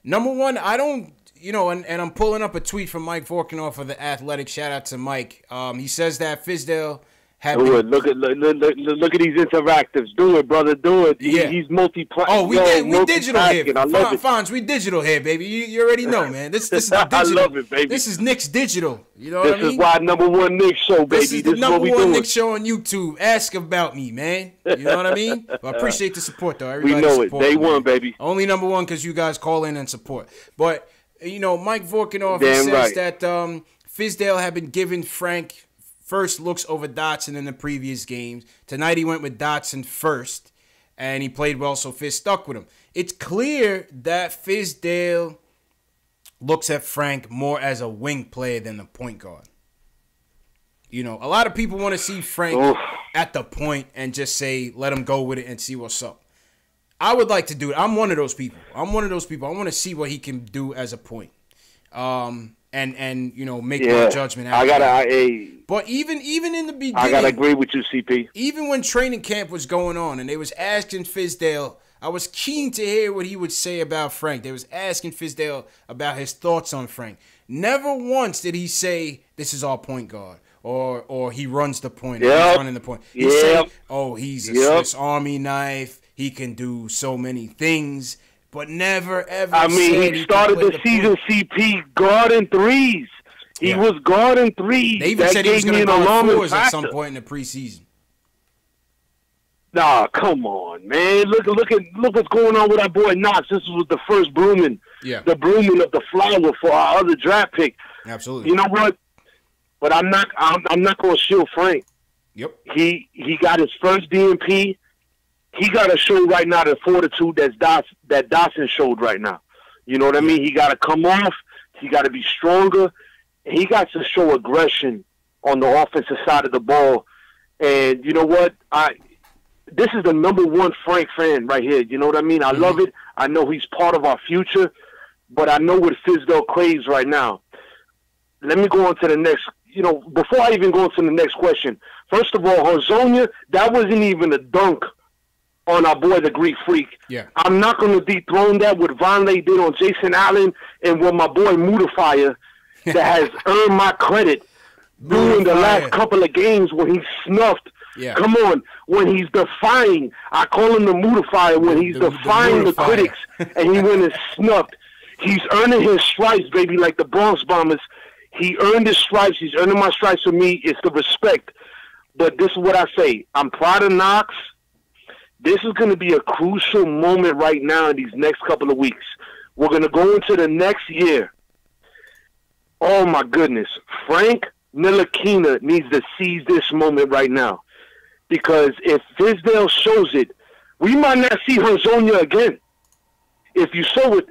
number one, I don't, and I'm pulling up a tweet from Mike Vorkanoff of The Athletic. Shout out to Mike. He says that Fizdale had do it. Look at these interactives. Do it, brother. Do it. Yeah. He's multi-platform. Oh, we digital here. Fonz, we digital here, baby. You already know, man. This is digital. I love it, baby. This is Knicks digital. You know what I mean? This is why #1 Knicks show, baby. This is the #1 Knicks show on YouTube. Ask about me, man. You know what I mean? But I appreciate the support, though. Everybody we know it. Support Day me, one, man. baby. Only #1 because you guys call in and support. But, Mike Vorkanoff Damn says right. that Fizdale had been giving Frank first looks over Dotson in the previous games. Tonight he went with Dotson first, and he played well, so Fizz stuck with him. It's clear that Fizdale looks at Frank more as a wing player than a point guard. A lot of people want to see Frank at the point and just say, let him go with it and see what's up. I would like to do it. I'm one of those people. I want to see what he can do as a point. And make my judgment. But even in the beginning, I gotta agree with you, CP. Even when training camp was going on and they was asking Fizdale, I was keen to hear what he would say about Frank. They was asking Fizdale about his thoughts on Frank. Never once did he say this is our point guard or he runs the point. Or he's running the point. He said, he's a Swiss Army knife. He can do so many things. But never, ever he started the season, CP, guarding threes. He was guarding threes. They even said he was going to guard fours at some point in the preseason. Nah, come on, man. Look what's going on with our boy Knox. This was the first blooming of the flower for our other draft pick. Absolutely. You know what? But I'm not going to shield Frank. Yep. He got his first DNP. He got to show right now the fortitude that Dotson showed right now. You know what I mean? He got to come off. He got to be stronger. He got to show aggression on the offensive side of the ball. And you know what? This is the #1 Frank fan right here. You know what I mean? I love it. I know he's part of our future, but I know what Fizdale craves right now. Let me go on to the next. Before I even go on to the next question, first of all, Hazonia, that wasn't even a dunk on our boy, the Greek Freak. Yeah. I'm not going to dethrone that what Vonleh did on Jason Allen and what my boy Mudiay that has earned my credit during the last couple of games when he snuffed. Yeah. Come on, when he's defying, I call him the Mudiay, when he's defying the critics and he went and snuffed. He's earning his stripes, baby, like the Bronx Bombers. He earned his stripes. He's earning my stripes for me. It's the respect. But this is what I say. I'm proud of Knox. This is going to be a crucial moment right now in these next couple of weeks. We're going to go into the next year. Oh, my goodness. Frank Ntilikina needs to seize this moment right now. Because if Fizdale shows it, we might not see Hazonia again. If you show it,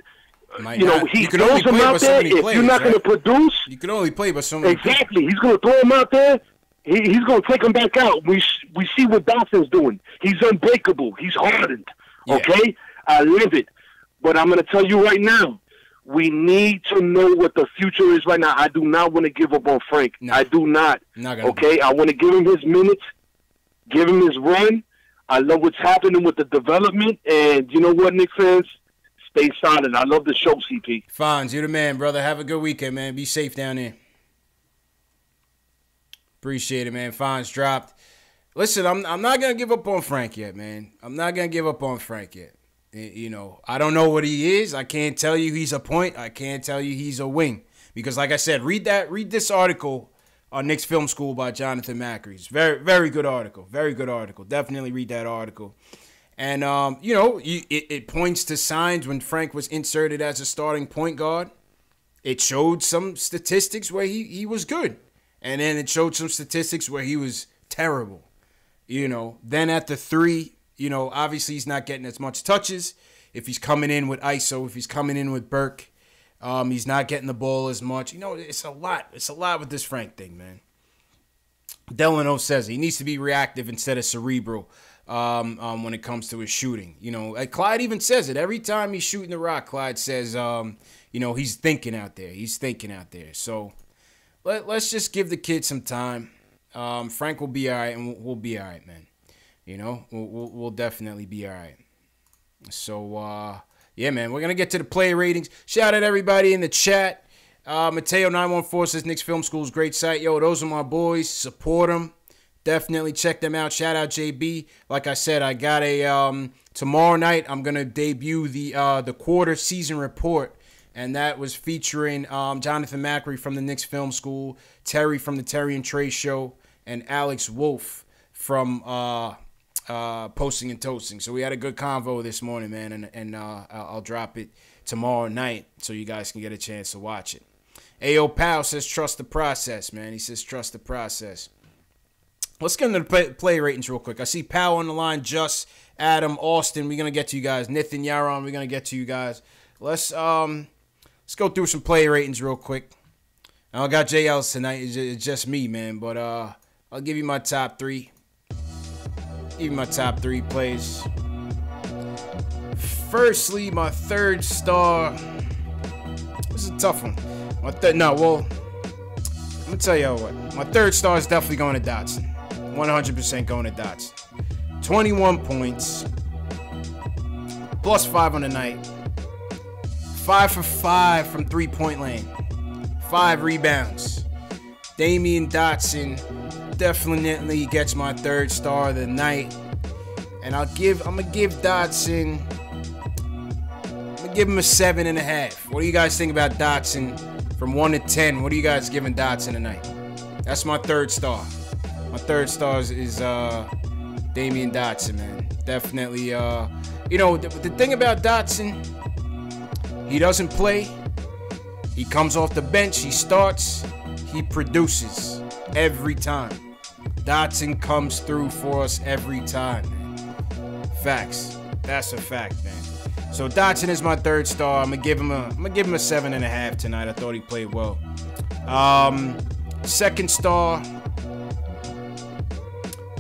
he throws him out there. If you're not going to produce. You can only play by so many Exactly. He's going to throw him out there. He's going to take him back out. We see what Dotson's doing. He's unbreakable. He's hardened. Yeah. Okay? I live it. But I'm going to tell you right now, we need to know what the future is right now. I do not want to give up on Frank. No. I do not. Okay? I want to give him his minutes, give him his run. I love what's happening with the development. And you know what, Knicks fans? Stay solid. I love the show, CP. Fonz, you're the man, brother. Have a good weekend, man. Be safe down there. Appreciate it, man. Fonz dropped. Listen, I'm not going to give up on Frank yet, man. I'm not going to give up on Frank yet. You know, I don't know what he is. I can't tell you he's a point. I can't tell you he's a wing. Because, like I said, read this article on Knicks Film School by Jonathan Macri. It's very, very good article. Very good article. Definitely read that article. And, you know, it points to signs when Frank was inserted as a starting point guard. It showed some statistics where he was good. And then it showed some statistics where he was terrible. You know, then at the 3, you know, obviously he's not getting as much touches. If he's coming in with ISO, if he's coming in with Burke, he's not getting the ball as much. You know, it's a lot. It's a lot with this Frank thing, man. Delano says he needs to be reactive instead of cerebral when it comes to his shooting. You know, Clyde even says it. Every time he's shooting the rock, Clyde says, you know, he's thinking out there. He's thinking out there. So let's just give the kid some time. Frank will be all right, and we'll be all right, man. You know, we'll definitely be all right. So, yeah, man, we're going to get to the player ratings. Shout out everybody in the chat. Mateo914 says Knicks Film School's great site. Yo, those are my boys. Support them. Definitely check them out. Shout out JB. Like I said, I got a tomorrow night I'm going to debut the quarter season report. And that was featuring Jonathan Macri from the Knicks Film School, Terry from the Terry and Trey Show, and Alex Wolf from Posting and Toasting. So we had a good convo this morning, man, and I'll drop it tomorrow night so you guys can get a chance to watch it. Ayo Powell says trust the process, man. He says trust the process. Let's get into the play ratings real quick. I see Powell on the line, Just, Adam, Austin. We're going to get to you guys. Nathan Yaron, we're going to get to you guys. Let's go through some play ratings real quick. I don't got JLs tonight. It's just me, man. But I'll give you my top 3. Give you my top 3 plays. Firstly, my third star. This is a tough one. I'm gonna tell you what. My third star is definitely going to Dotson. 100% going to Dotson. 21 points. Plus 5 on the night. 5 for 5 from three-point lane. 5 rebounds. Damian Dotson definitely gets my third star of the night. And I'm gonna give Dotson. I'm gonna give him a 7.5. What do you guys think about Dotson from 1 to 10? What are you guys giving Dotson tonight? That's my third star. My third star is Damian Dotson, man. Definitely. You know, the thing about Dotson. He doesn't play. He comes off the bench. He starts. He produces every time. Dotson comes through for us every time, man. Facts. That's a fact, man. So Dotson is my third star. I'm gonna give him a 7.5 tonight. I thought he played well. Second star.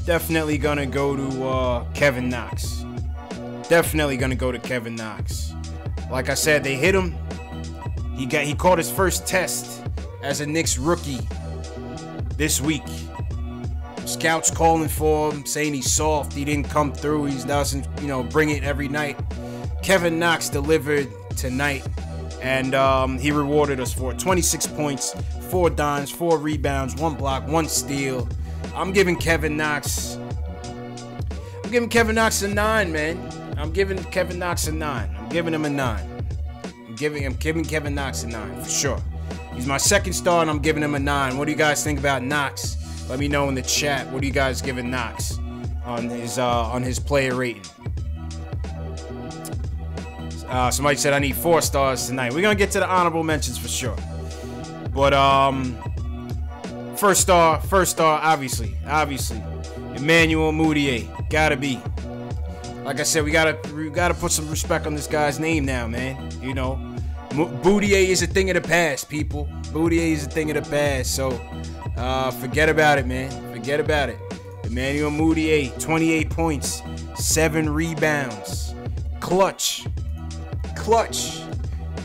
Definitely gonna go to Kevin Knox. Definitely gonna go to Kevin Knox. Like I said, they hit him. He caught his first test as a Knicks rookie this week. Scouts calling for him, saying he's soft. He didn't come through. He doesn't, you know, bring it every night. Kevin Knox delivered tonight, and he rewarded us for it. 26 points, 4 dimes, 4 rebounds, 1 block, 1 steal. I'm giving Kevin Knox a 9, man. I'm giving Kevin Knox a 9. I'm giving him a 9. I'm giving Kevin Knox a 9 for sure. He's my second star, and I'm giving him a 9. What do you guys think about Knox? Let me know in the chat. What do you guys giving Knox on his player rating? Somebody said I need 4 stars tonight. We're gonna get to the honorable mentions for sure. But first star, obviously, Emmanuel Mudiay, gotta be. Like I said, we gotta put some respect on this guy's name now, man. You know, Mudiay is a thing of the past, people. Mudiay is a thing of the past. So forget about it, man. Forget about it. Emmanuel Mudiay, 28 points, 7 rebounds. Clutch.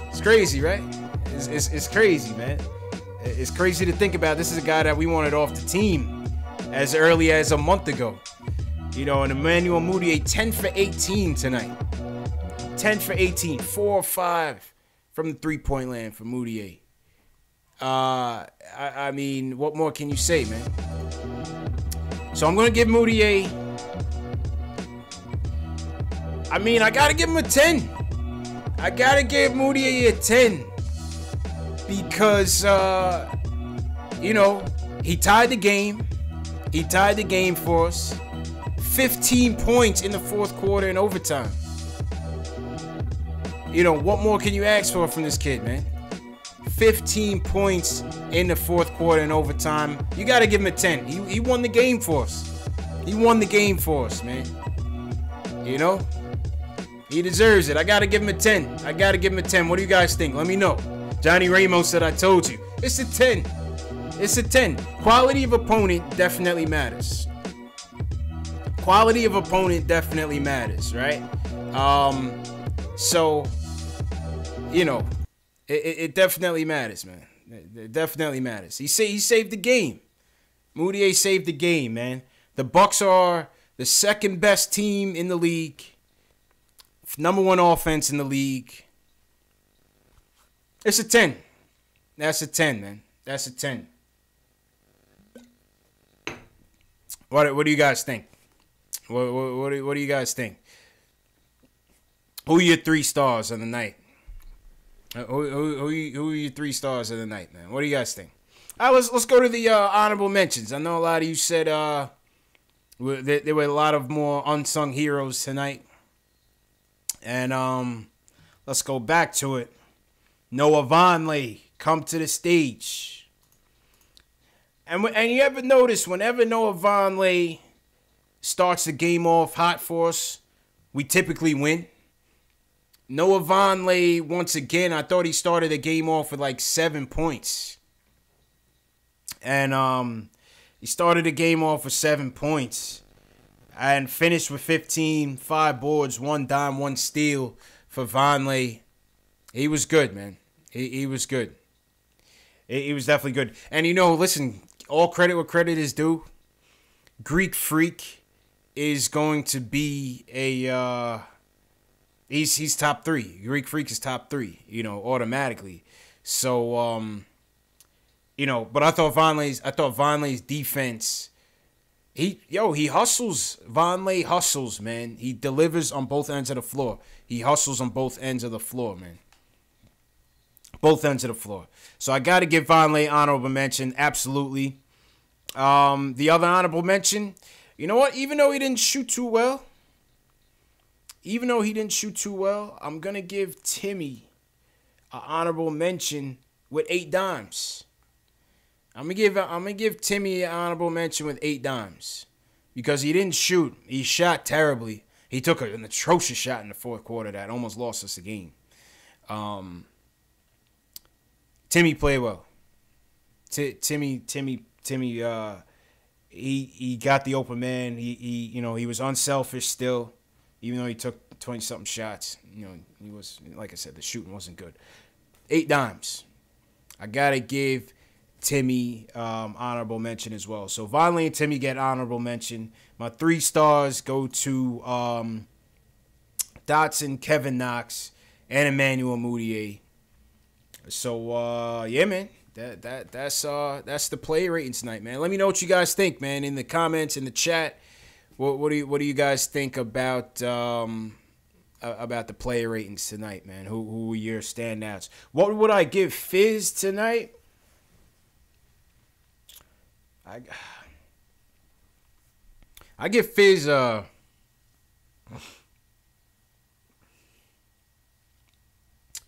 It's crazy, right? It's crazy, man. It's crazy to think about. This is a guy that we wanted off the team as early as a month ago. You know, and Emmanuel Mudiay, 10 for 18 tonight. 10 for 18, 4 or 5 from the three-point land for Mudiay. I mean, what more can you say, man? So I'm going to give Mudiay, I mean, I got to give him a 10. I got to give Mudiay a 10 because, you know, he tied the game. He tied the game for us. 15 points in the fourth quarter in overtime. You know, what more can you ask for from this kid, man? 15 points in the fourth quarter in overtime. You got to give him a 10. He won the game for us. He won the game for us, man. You know? He deserves it. I got to give him a 10. I got to give him a 10. What do you guys think? Let me know. Johnny Ramos said I told you. It's a 10. It's a 10. Quality of opponent definitely matters. Quality of opponent definitely matters, right? So, you know, it definitely matters, man. It definitely matters. He saved the game. Mudiay saved the game, man. The Bucks are the second best team in the league. Number 1 offense in the league. It's a 10. That's a 10, man. That's a 10. What do you guys think? What do you guys think? Who are your 3 stars of the night? Who are your 3 stars of the night, man? What do you guys think? All right, let's go to the honorable mentions. I know a lot of you said there were a lot of more unsung heroes tonight. And let's go back to it. Noah Vonleh, come to the stage. And you ever notice whenever Noah Vonleh starts the game off hot for us, we typically win. Noah Vonleh, once again, I thought he started the game off with like 7 points. And he started the game off with 7 points. And finished with 15, 5 boards, 1 dime, 1 steal for Vonleh. He was good, man. He was good. He was definitely good. And, you know, listen, all credit where credit is due. Greek Freak is going to be a... He's top 3. Greek Freak is top 3, you know, automatically. So, you know, but I thought Vonleh's defense... He hustles. Vonleh hustles, man. He delivers on both ends of the floor. He hustles on both ends of the floor, man. Both ends of the floor. So I got to give Vonleh honorable mention, absolutely. The other honorable mention, you know what? Even though he didn't shoot too well, I'm going to give Timmy an honorable mention with 8 dimes. I'm gonna give Timmy an honorable mention with 8 dimes because he didn't shoot. He shot terribly. He took an atrocious shot in the fourth quarter that almost lost us the game. Timmy played well. Timmy. He got the open man. He was unselfish still, even though he took 20-something shots. You know, he was, like I said, the shooting wasn't good. 8 dimes. I gotta give Timmy honorable mention as well. So Vonleh and Timmy get honorable mention. My 3 stars go to Dotson, Kevin Knox, and Emmanuel Mudiay. So yeah, man, that's the play rating tonight, man. Let me know what you guys think, man, in the comments, in the chat. What do you guys think about the player ratings tonight, man? Who are your standouts? What would I give Fizz tonight? I give Fizz I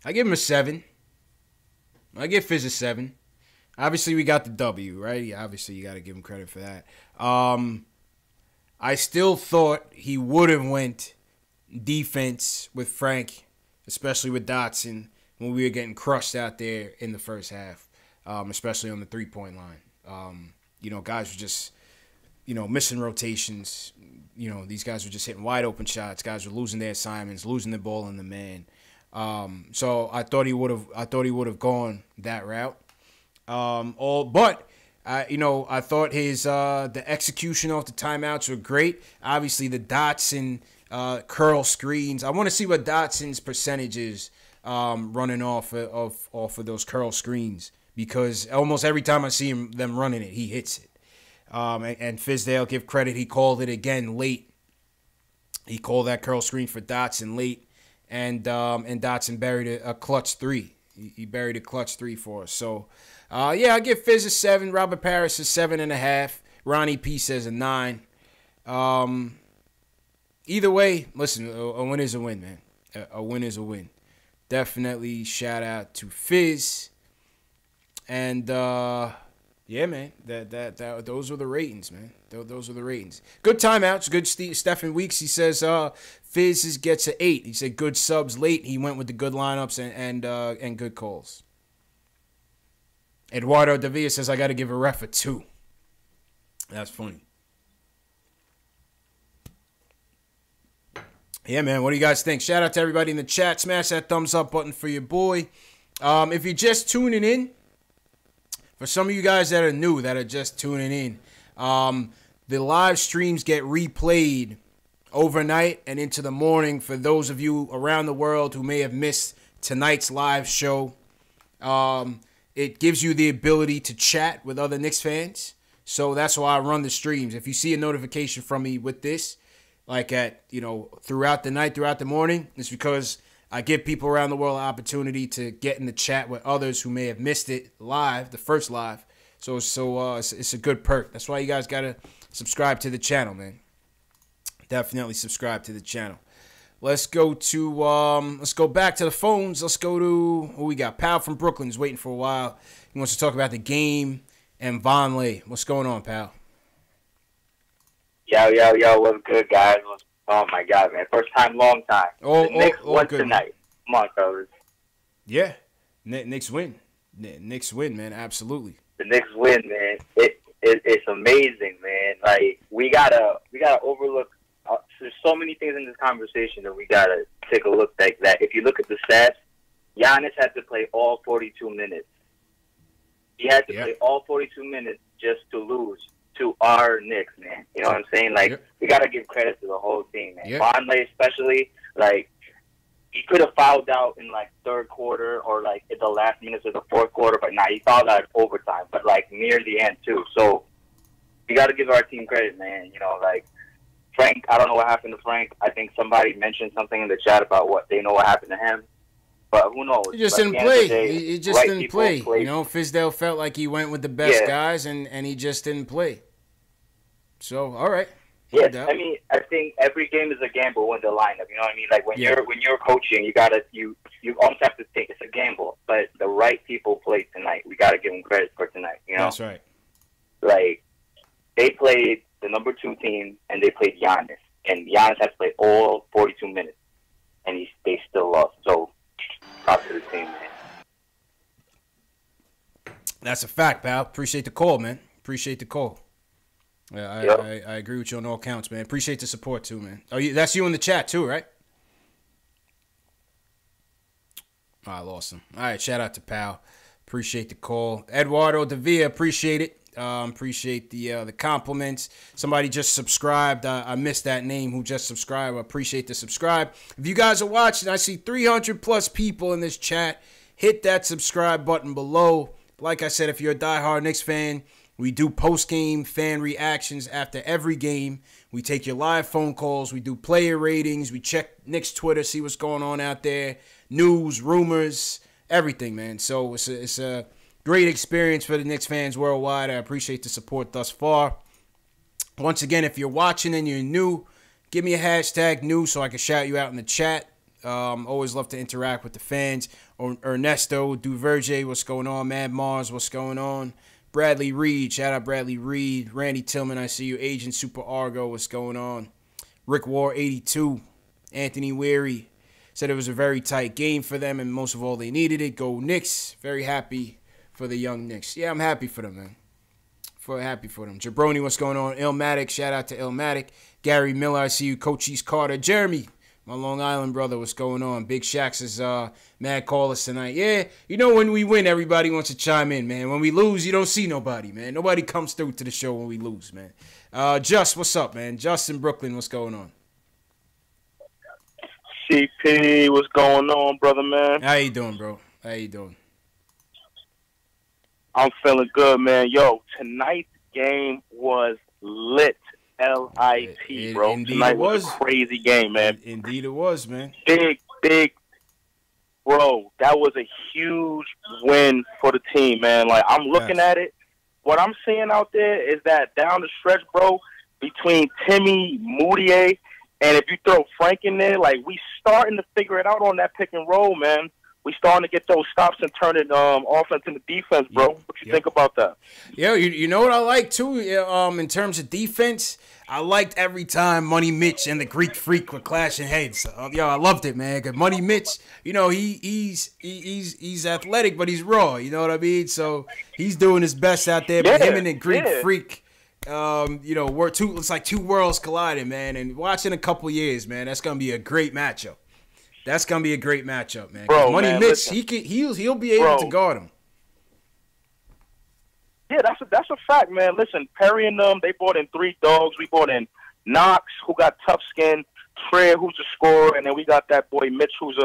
give him a 7. I give Fizz a 7. Obviously, we got the W, right? Yeah, obviously, you got to give him credit for that. I still thought he would have went defense with Frank, especially with Dotson, when we were getting crushed out there in the first half, especially on the 3-point line. You know, guys were just missing rotations. These guys were just hitting wide open shots. Guys were losing their assignments, losing the ball in the man. So I thought he would have gone that route. But I thought his the execution off the timeouts were great. Obviously, the Dotson curl screens. I want to see what Dotson's percentage is running off of those curl screens, because almost every time I see them running it, he hits it. And Fizdale, give credit, he called it again late. He called that curl screen for Dotson late, and Dotson buried a clutch three. He buried a clutch three for us. So, I give Fizz a 7. Robert Parrish a 7.5. Ronnie P says a 9. Either way, listen, a win is a win, man. A win is a win. Definitely shout out to Fizz. And yeah, man, those were the ratings, man. Those are the ratings. Good timeouts. Good Stephen Weeks. He says Fizz gets an 8. He said good subs late. He went with the good lineups and good calls. Eduardo Davia says I got to give a ref a 2. That's funny. Yeah, man. What do you guys think? Shout out to everybody in the chat. Smash that thumbs up button for your boy. If you're just tuning in, for some of you guys that are new, that are just tuning in, the live streams get replayed overnight and into the morning for those of you around the world who may have missed tonight's live show. It gives you the ability to chat with other Knicks fans. So that's why I run the streams. If you see a notification from me with this, like throughout the night, throughout the morning, it's because I give people around the world an opportunity to get in the chat with others who may have missed it live, the first live. So it's a good perk. That's why you guys got to subscribe to the channel, man. Definitely subscribe to the channel. Let's go back to the phones. Let's go to who we got. Pal from Brooklyn is waiting for a while. He wants to talk about the game and Vonleh. What's going on, pal? Yo, what's good, guys? Oh, my God, man. First time, long time. The Knicks won tonight. Come on, fellas. Yeah. Knicks win. Knicks win, man. Absolutely. The Knicks win, man. It's amazing, man. Like, we gotta overlook. There's so many things in this conversation that we gotta take a look at. That if you look at the stats, Giannis had to play all 42 minutes. He had to play all 42 minutes just to lose to our Knicks, man. You know what I'm saying? Like, we got to give credit to the whole team, man. Vonleh especially, like, he could have fouled out in, like, third quarter or, like, in the last minutes of the fourth quarter, but he fouled out in overtime, but, like, near the end, too. So, we got to give our team credit, man. Like, Frank, I don't know what happened to Frank. I think somebody mentioned something in the chat about what they know what happened to him. But who knows? He just didn't play. He just didn't play. Fizdale felt like he went with the best guys, and he just didn't play. So, all right. Yes, I mean, I think every game is a gamble with the lineup. You know what I mean? Like when you're coaching, you almost have to think it's a gamble. But the right people played tonight. We gotta give them credit for tonight. That's right. Like they played the number 2 team, and they played Giannis, and Giannis has to play all 42 minutes, and they still lost. So, props to the team, man. That's a fact, pal. Appreciate the call, man. Appreciate the call. Yeah, I agree with you on all counts, man. Appreciate the support, too, man. Oh, that's you in the chat, too, right? All right, awesome. All right, shout out to Pal. Appreciate the call. Eduardo Davia, appreciate it. Appreciate the compliments. Somebody just subscribed. I missed that name who just subscribed. I appreciate the subscribe. If you guys are watching, I see 300-plus people in this chat. Hit that subscribe button below. Like I said, if you're a diehard Knicks fan, we do post-game fan reactions after every game. We take your live phone calls. We do player ratings. We check Knicks Twitter, see what's going on out there. News, rumors, everything, man. So it's a great experience for the Knicks fans worldwide. I appreciate the support thus far. Once again, if you're watching and you're new, give me a hashtag new so I can shout you out in the chat. Always love to interact with the fans. Ernesto Duverge, what's going on? Mad Mars, what's going on? Bradley Reed, shout out Bradley Reed. Randy Tillman, I see you. Agent Super Argo, what's going on? Rick War 82. Anthony Weary said it was a very tight game for them, and most of all, they needed it. Go Knicks. Very happy for the young Knicks. Yeah, I'm happy for them, man. Happy for them. Jabroni, what's going on? Illmatic, shout out to Illmatic. Gary Miller, I see you. Coach East Carter. Jeremy, my Long Island brother, what's going on? Big Shaqs is mad callers tonight. Yeah, you know when we win, everybody wants to chime in, man. When we lose, you don't see nobody, man. Nobody comes through to the show when we lose, man. Just, what's up, man? Justin Brooklyn, what's going on? CP, what's going on, brother, man? How you doing, bro? How you doing? I'm feeling good, man. Yo, tonight's game was lit. L-I-T, bro. Tonight was a crazy game, man. Indeed it was, man. Big, bro. That was a huge win for the team, man. Like, I'm looking at it. What I'm seeing out there is that down the stretch, bro, between Timmy, Mudiay, and if you throw Frank in there, like, we starting to figure it out on that pick and roll, man. We starting to get those stops and turn it offense into defense, bro. What you think about that? Yo, you know what I like, too, in terms of defense? I liked every time Money Mitch and the Greek Freak were clashing heads. Yo, I loved it, man. Because Money Mitch, you know, he's athletic, but he's raw. You know what I mean? So he's doing his best out there. But him and the Greek Freak, you know, it's like two worlds colliding, man. And watching a couple years, man, that's gonna be a great matchup. That's gonna be a great matchup, man. Bro, Money man, Mitch, listen. he'll be able to guard him. Yeah, that's a fact, man. Listen, Perry and them, they brought in 3 dogs. We brought in Knox, who got tough skin, Trey, who's a scorer, and then we got that boy Mitch, who's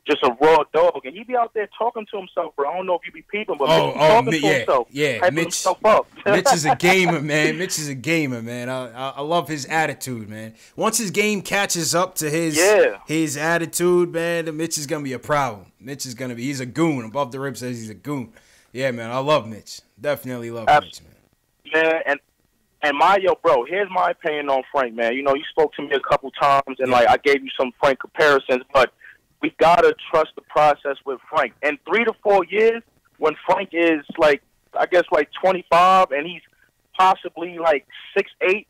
just a raw dog. And he be out there talking to himself, bro. I don't know if you be peeping, but Mitch be talking to himself. Yeah, hyping himself up. Mitch is a gamer, man. Mitch is a gamer, man. I love his attitude, man. Once his game catches up to his attitude, man, Mitch is gonna be a problem. He's a goon. Above the Rib says he's a goon. Yeah, man, I love Mitch. Definitely love Mitch, man. Man, and Mario, bro, here's my opinion on Frank, man. You know, you spoke to me a couple times, and, like, I gave you some Frank comparisons, but we got to trust the process with Frank. In 3 to 4 years, when Frank is, like, I guess, like 25, and he's possibly, like, 6'8",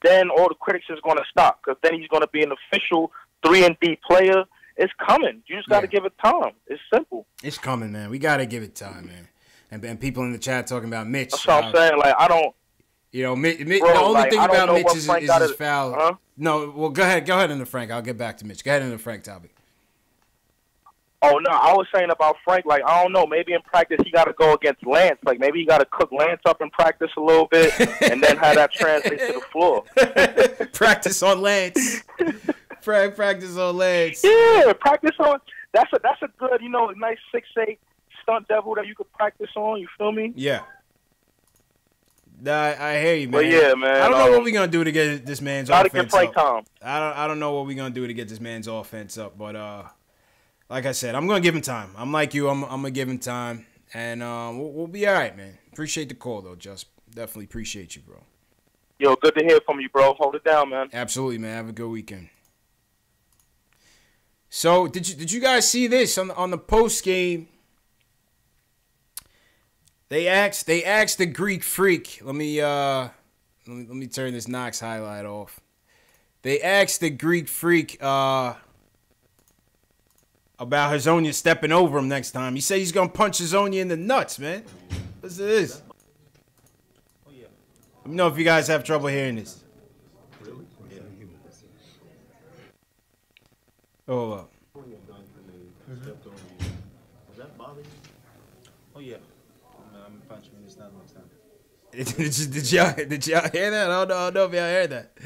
then all the critics is going to stop, because then he's going to be an official 3-and-D player. It's coming. You just got to give it time. It's simple. It's coming, man. We got to give it time, man. And people in the chat talking about Mitch. That's what I'm saying. Like, I don't. You know, the bro, only thing about Mitch is his foul. Huh? No, well, go ahead into Frank. I'll get back to Mitch. Go ahead into the Frank topic. Oh, no, I was saying about Frank, like, I don't know, maybe in practice he got to go against Lance. Like, maybe he got to cook Lance up in practice a little bit and then have that translate to the floor. Practice on Lance. Practice on Lance. Yeah, practice on. That's a good, you know, nice 6'8" stunt devil that you could practice on. You feel me? Yeah. I hear you, man. But yeah, man. I don't know what we're gonna do to get this man's gotta offense get Frank up. time. I don't know what we're gonna do to get this man's offense up, but like I said, I'm gonna give him time. I'm like you. I'm gonna give him time, and we'll be all right, man. Appreciate the call though, Just. Definitely appreciate you, bro. Yo, good to hear from you, bro. Hold it down, man. Absolutely, man. Have a good weekend. So did you guys see this on the post game? They asked the Greek Freak. Let me turn this Knox highlight off. They asked the Greek Freak about Hazonia stepping over him next time. He said he's gonna punch Hazonia in the nuts, man. What's this? Let me know if you guys have trouble hearing this. Hold up. Oh yeah. I'm punching him in his next time. Did y'all hear that? I don't know if y'all heard that.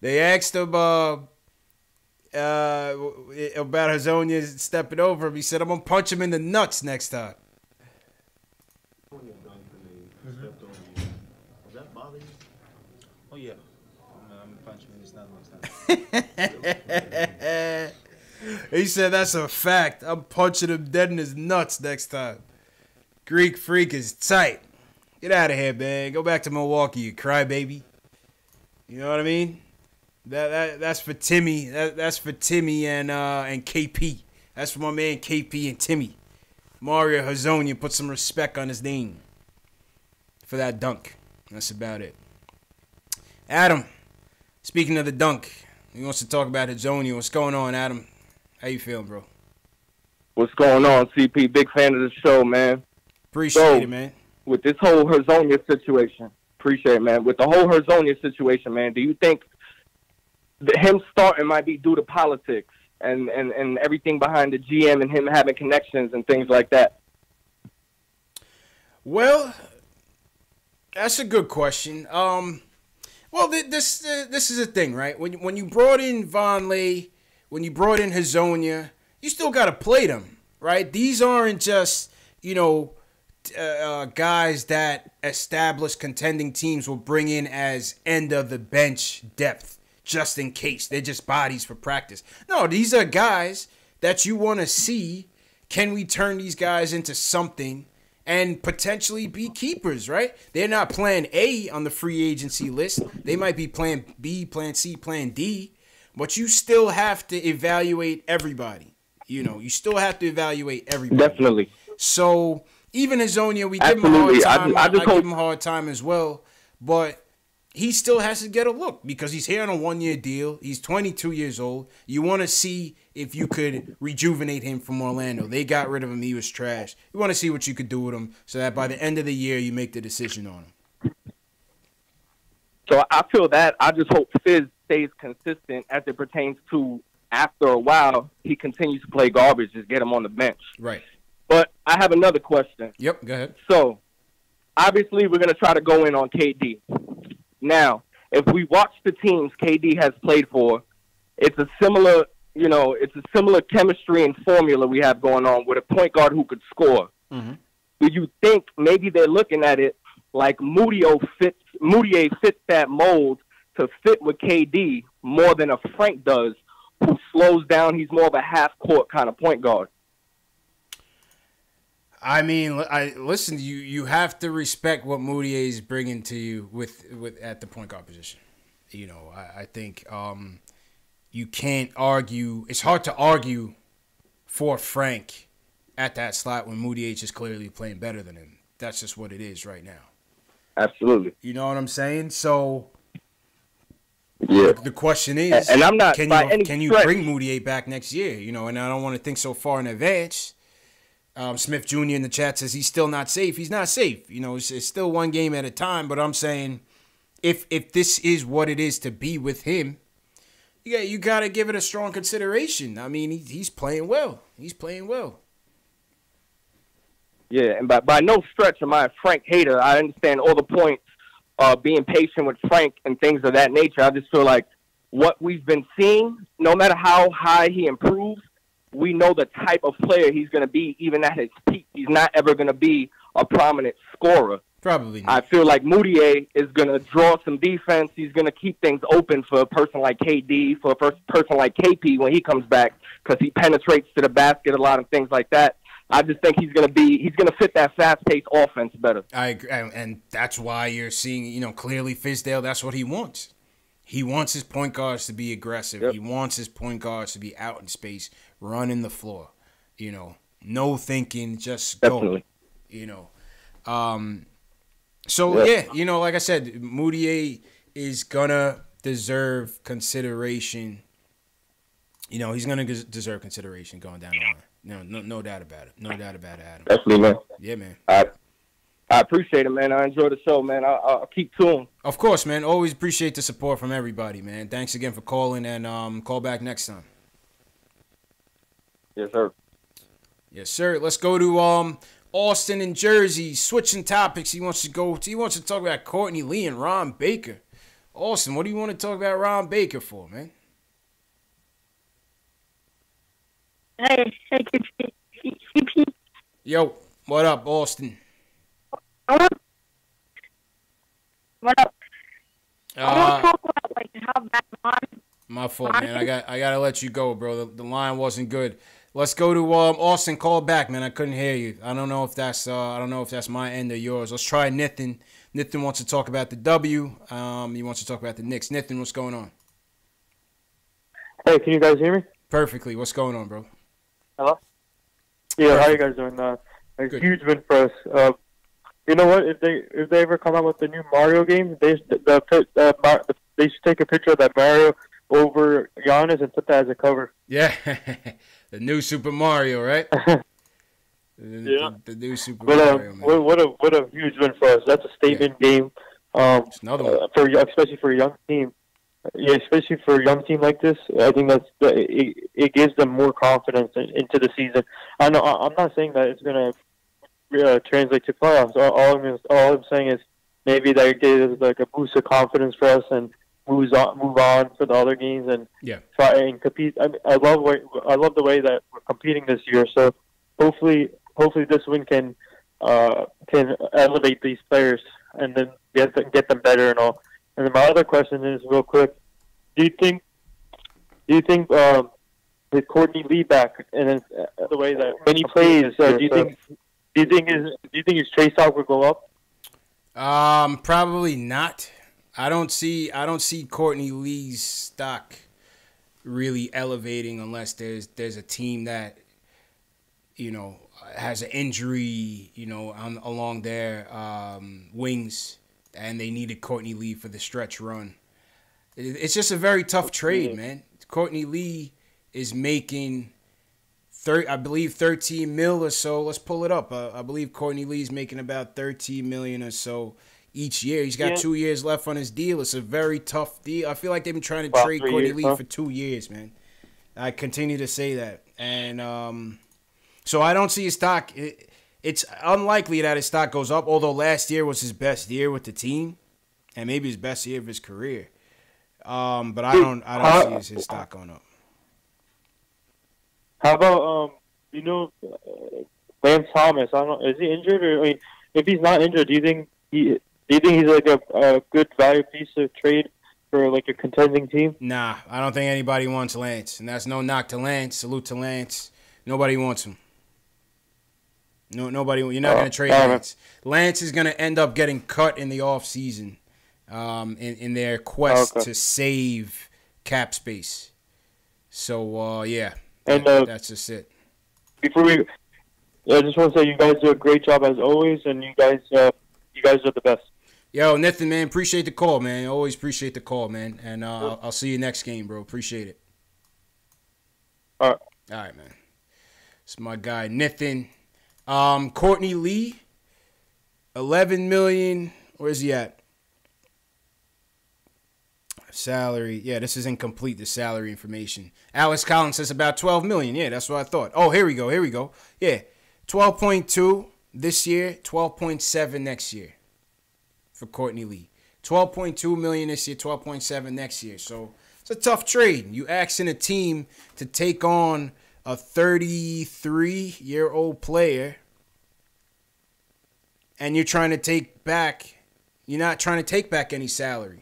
They asked him about Hazonia stepping over him. He said, "I'm gonna punch him in the nuts next time." Does that bother you? Oh yeah. I'm punching him in his next time. He said that's a fact. I'm punching him dead in his nuts next time. Greek Freak is tight. Get out of here, man. Go back to Milwaukee, you crybaby. You know what I mean? That's for Timmy. That's for Timmy and KP. That's for my man KP and Timmy. Mario Hazonia, put some respect on his name for that dunk. That's about it. Adam, speaking of the dunk, he wants to talk about Hazonia. What's going on, Adam? How you feeling, bro? What's going on, CP? Big fan of the show, man. Appreciate it, man. With this whole Hazonia situation, Appreciate it, man. With the whole Hezonja situation, man, do you think that him starting might be due to politics and everything behind the GM and him having connections and things like that? Well, that's a good question. Well, this is a thing, right? When you brought in Vonleh, when you brought in Hezonja, you still got to play them, right? These aren't just, guys that established contending teams will bring in as end of the bench depth just in case. They're just bodies for practice. No, these are guys that you want to see. Can we turn these guys into something and potentially be keepers, right? They're not plan A on the free agency list. They might be plan B, plan C, plan D, but you still have to evaluate everybody. You still have to evaluate everybody. Definitely. So even Hezonja, we give him a hard time. I give him a hard time as well, but he still has to get a look because he's here on a 1-year deal. He's 22 years old. You want to see if you could rejuvenate him from Orlando. They got rid of him. He was trash. You want to see what you could do with him so that by the end of the year, you make the decision on him. So I feel that. I just hope Fizz stays consistent as it pertains to after a while, he continues to play garbage. Just get him on the bench. Right. But I have another question. Yep, go ahead. So, obviously, we're going to try to go in on KD. Now, if we watch the teams KD has played for, it's a similar, chemistry and formula we have going on with a point guard who could score. Mm-hmm. Do you think maybe they're looking at it like Mudiay fits that mold to fit with KD more than a Frank does, who slows down? He's more of a half-court kind of point guard. I mean, listen. You have to respect what Mudiay is bringing to you with at the point guard position. I think you can't argue. It's hard to argue for Frank at that slot when Mudiay is clearly playing better than him. That's just what it is right now. Absolutely. You know what I'm saying? So, yeah. The question is, and I'm not can you bring Mudiay back next year? And I don't want to think so far in advance. Smith Jr. in the chat says he's still not safe. He's not safe. It's still one game at a time. But I'm saying, if this is what it is to be with him, you got to give it a strong consideration. I mean, he's playing well. He's playing well. Yeah, and by no stretch am I a Frank hater. I understand all the points, being patient with Frank and things of that nature. I just feel like what we've been seeing, no matter how high he improves, we know the type of player he's going to be even at his peak. He's not ever going to be a prominent scorer. Probably not. I feel like Mudiay is going to draw some defense. He's going to keep things open for a person like KD, for a person like KP when he comes back, because he penetrates to the basket a lot and things like that. I just think he's going to fit that fast-paced offense better. I agree, and that's why you're seeing, clearly Fizdale, that's what he wants. He wants his point guards to be aggressive. Yep. He wants his point guards to be out in space, running the floor. No thinking, just go. So, yeah, like I said, Mudiay is going to deserve consideration. He's going to deserve consideration going down the line. No doubt about it. No doubt about it, Adam. Definitely, man. Yeah, man. I appreciate it, man. I enjoy the show, man. I'll keep tuned. Of course, man. Always appreciate the support from everybody, man. Thanks again for calling, and call back next time. Yes, sir. Yes, sir. Let's go to Austin in Jersey. Switching topics. He wants to talk about Courtney Lee and Ron Baker. Austin, what do you want to talk about Ron Baker for, man? Hey, CP. Yo, what up, Austin? What up? I want to talk about how bad my fault, man. I gotta let you go, bro. The line wasn't good. Let's go to Austin. Call back, man. I couldn't hear you. I don't know if that's my end or yours. Let's try Nathan. Nathan wants to talk about the W. He wants to talk about the Knicks. Nathan, what's going on? Hey, can you guys hear me? Perfectly. What's going on, bro? Hello? Yeah, how you guys doing? A huge win for us. You know what? If they ever come out with the new Mario game, they should take a picture of that Mario over Giannis and put that as a cover. Yeah, the new Super Mario, right? Yeah, the new Super Mario. Man. What a huge win for us. That's a statement game Another one. Especially for a young team. Yeah, especially for a young team like this, I think it gives them more confidence into the season. I'm not saying that it's going to translate to playoffs. All I'm saying is maybe that it gives like a boost of confidence for us and move on for the other games and try and compete. I love the way that we're competing this year. So hopefully this win can elevate these players and then get them better and all. And then my other question is real quick: Do you think with Courtney Lee back and then the way that when he plays, do you think his trade stock will go up? Probably not. I don't see Courtney Lee's stock really elevating unless there's a team that has an injury along their wings and they needed Courtney Lee for the stretch run. It's just a very tough trade, man. Courtney Lee is making I believe 13 mil or so. Let's pull it up. I believe Courtney Lee's making about 13 million or so each year. He's got 2 years left on his deal. It's a very tough deal. I feel like they've been trying to trade Courtney Lee for 2 years, man. I continue to say that. And so I don't see his stock. It's unlikely that his stock goes up, although last year was his best year with the team and maybe his best year of his career. But I don't see his stock going up. How about Lance Thomas? I don't know. Is he injured? Or, I mean, if he's not injured, do you think he's like a good value piece of trade for like a contending team? Nah, I don't think anybody wants Lance, and that's no knock to Lance. Salute to Lance. Nobody wants him. No, nobody. You're not going to trade Lance. Lance is going to end up getting cut in the offseason in their quest to save cap space. So, yeah. And that's just it. Before I just want to say you guys do a great job as always, and you guys are the best. Yo, Nathan, man, appreciate the call, man. Always appreciate the call, man. And I'll see you next game, bro. Appreciate it. All right, man. It's my guy, Nathan. Courtney Lee, $11 million. Where's he at? Salary. Yeah, this is incomplete, the salary information. Alex Collins says about $12 million. Yeah, that's what I thought. Oh, here we go. Yeah, 12.2 this year, 12.7 next year for Courtney Lee. 12.2 million this year, 12.7 next year. So it's a tough trade. You asking a team to take on a 33-year-old player, and you're trying to take back. You're not trying to take back any salary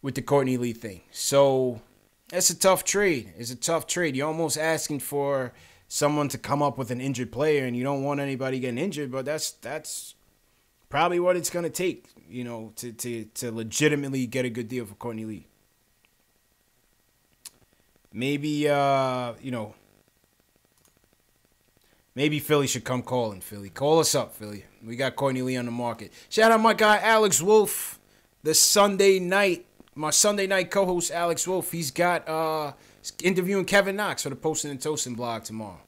with the Courtney Lee thing. So that's a tough trade. It's a tough trade. You're almost asking for someone to come up with an injured player, and you don't want anybody getting injured, but that's probably what it's going to take, to legitimately get a good deal for Courtney Lee. Maybe, maybe Philly should come calling, Philly. Call us up, Philly. We got Courtney Lee on the market. Shout out my guy, Alex Wolf, my Sunday night co-host, Alex Wolf. He's got interviewing Kevin Knox for the Posting and Toasting blog tomorrow.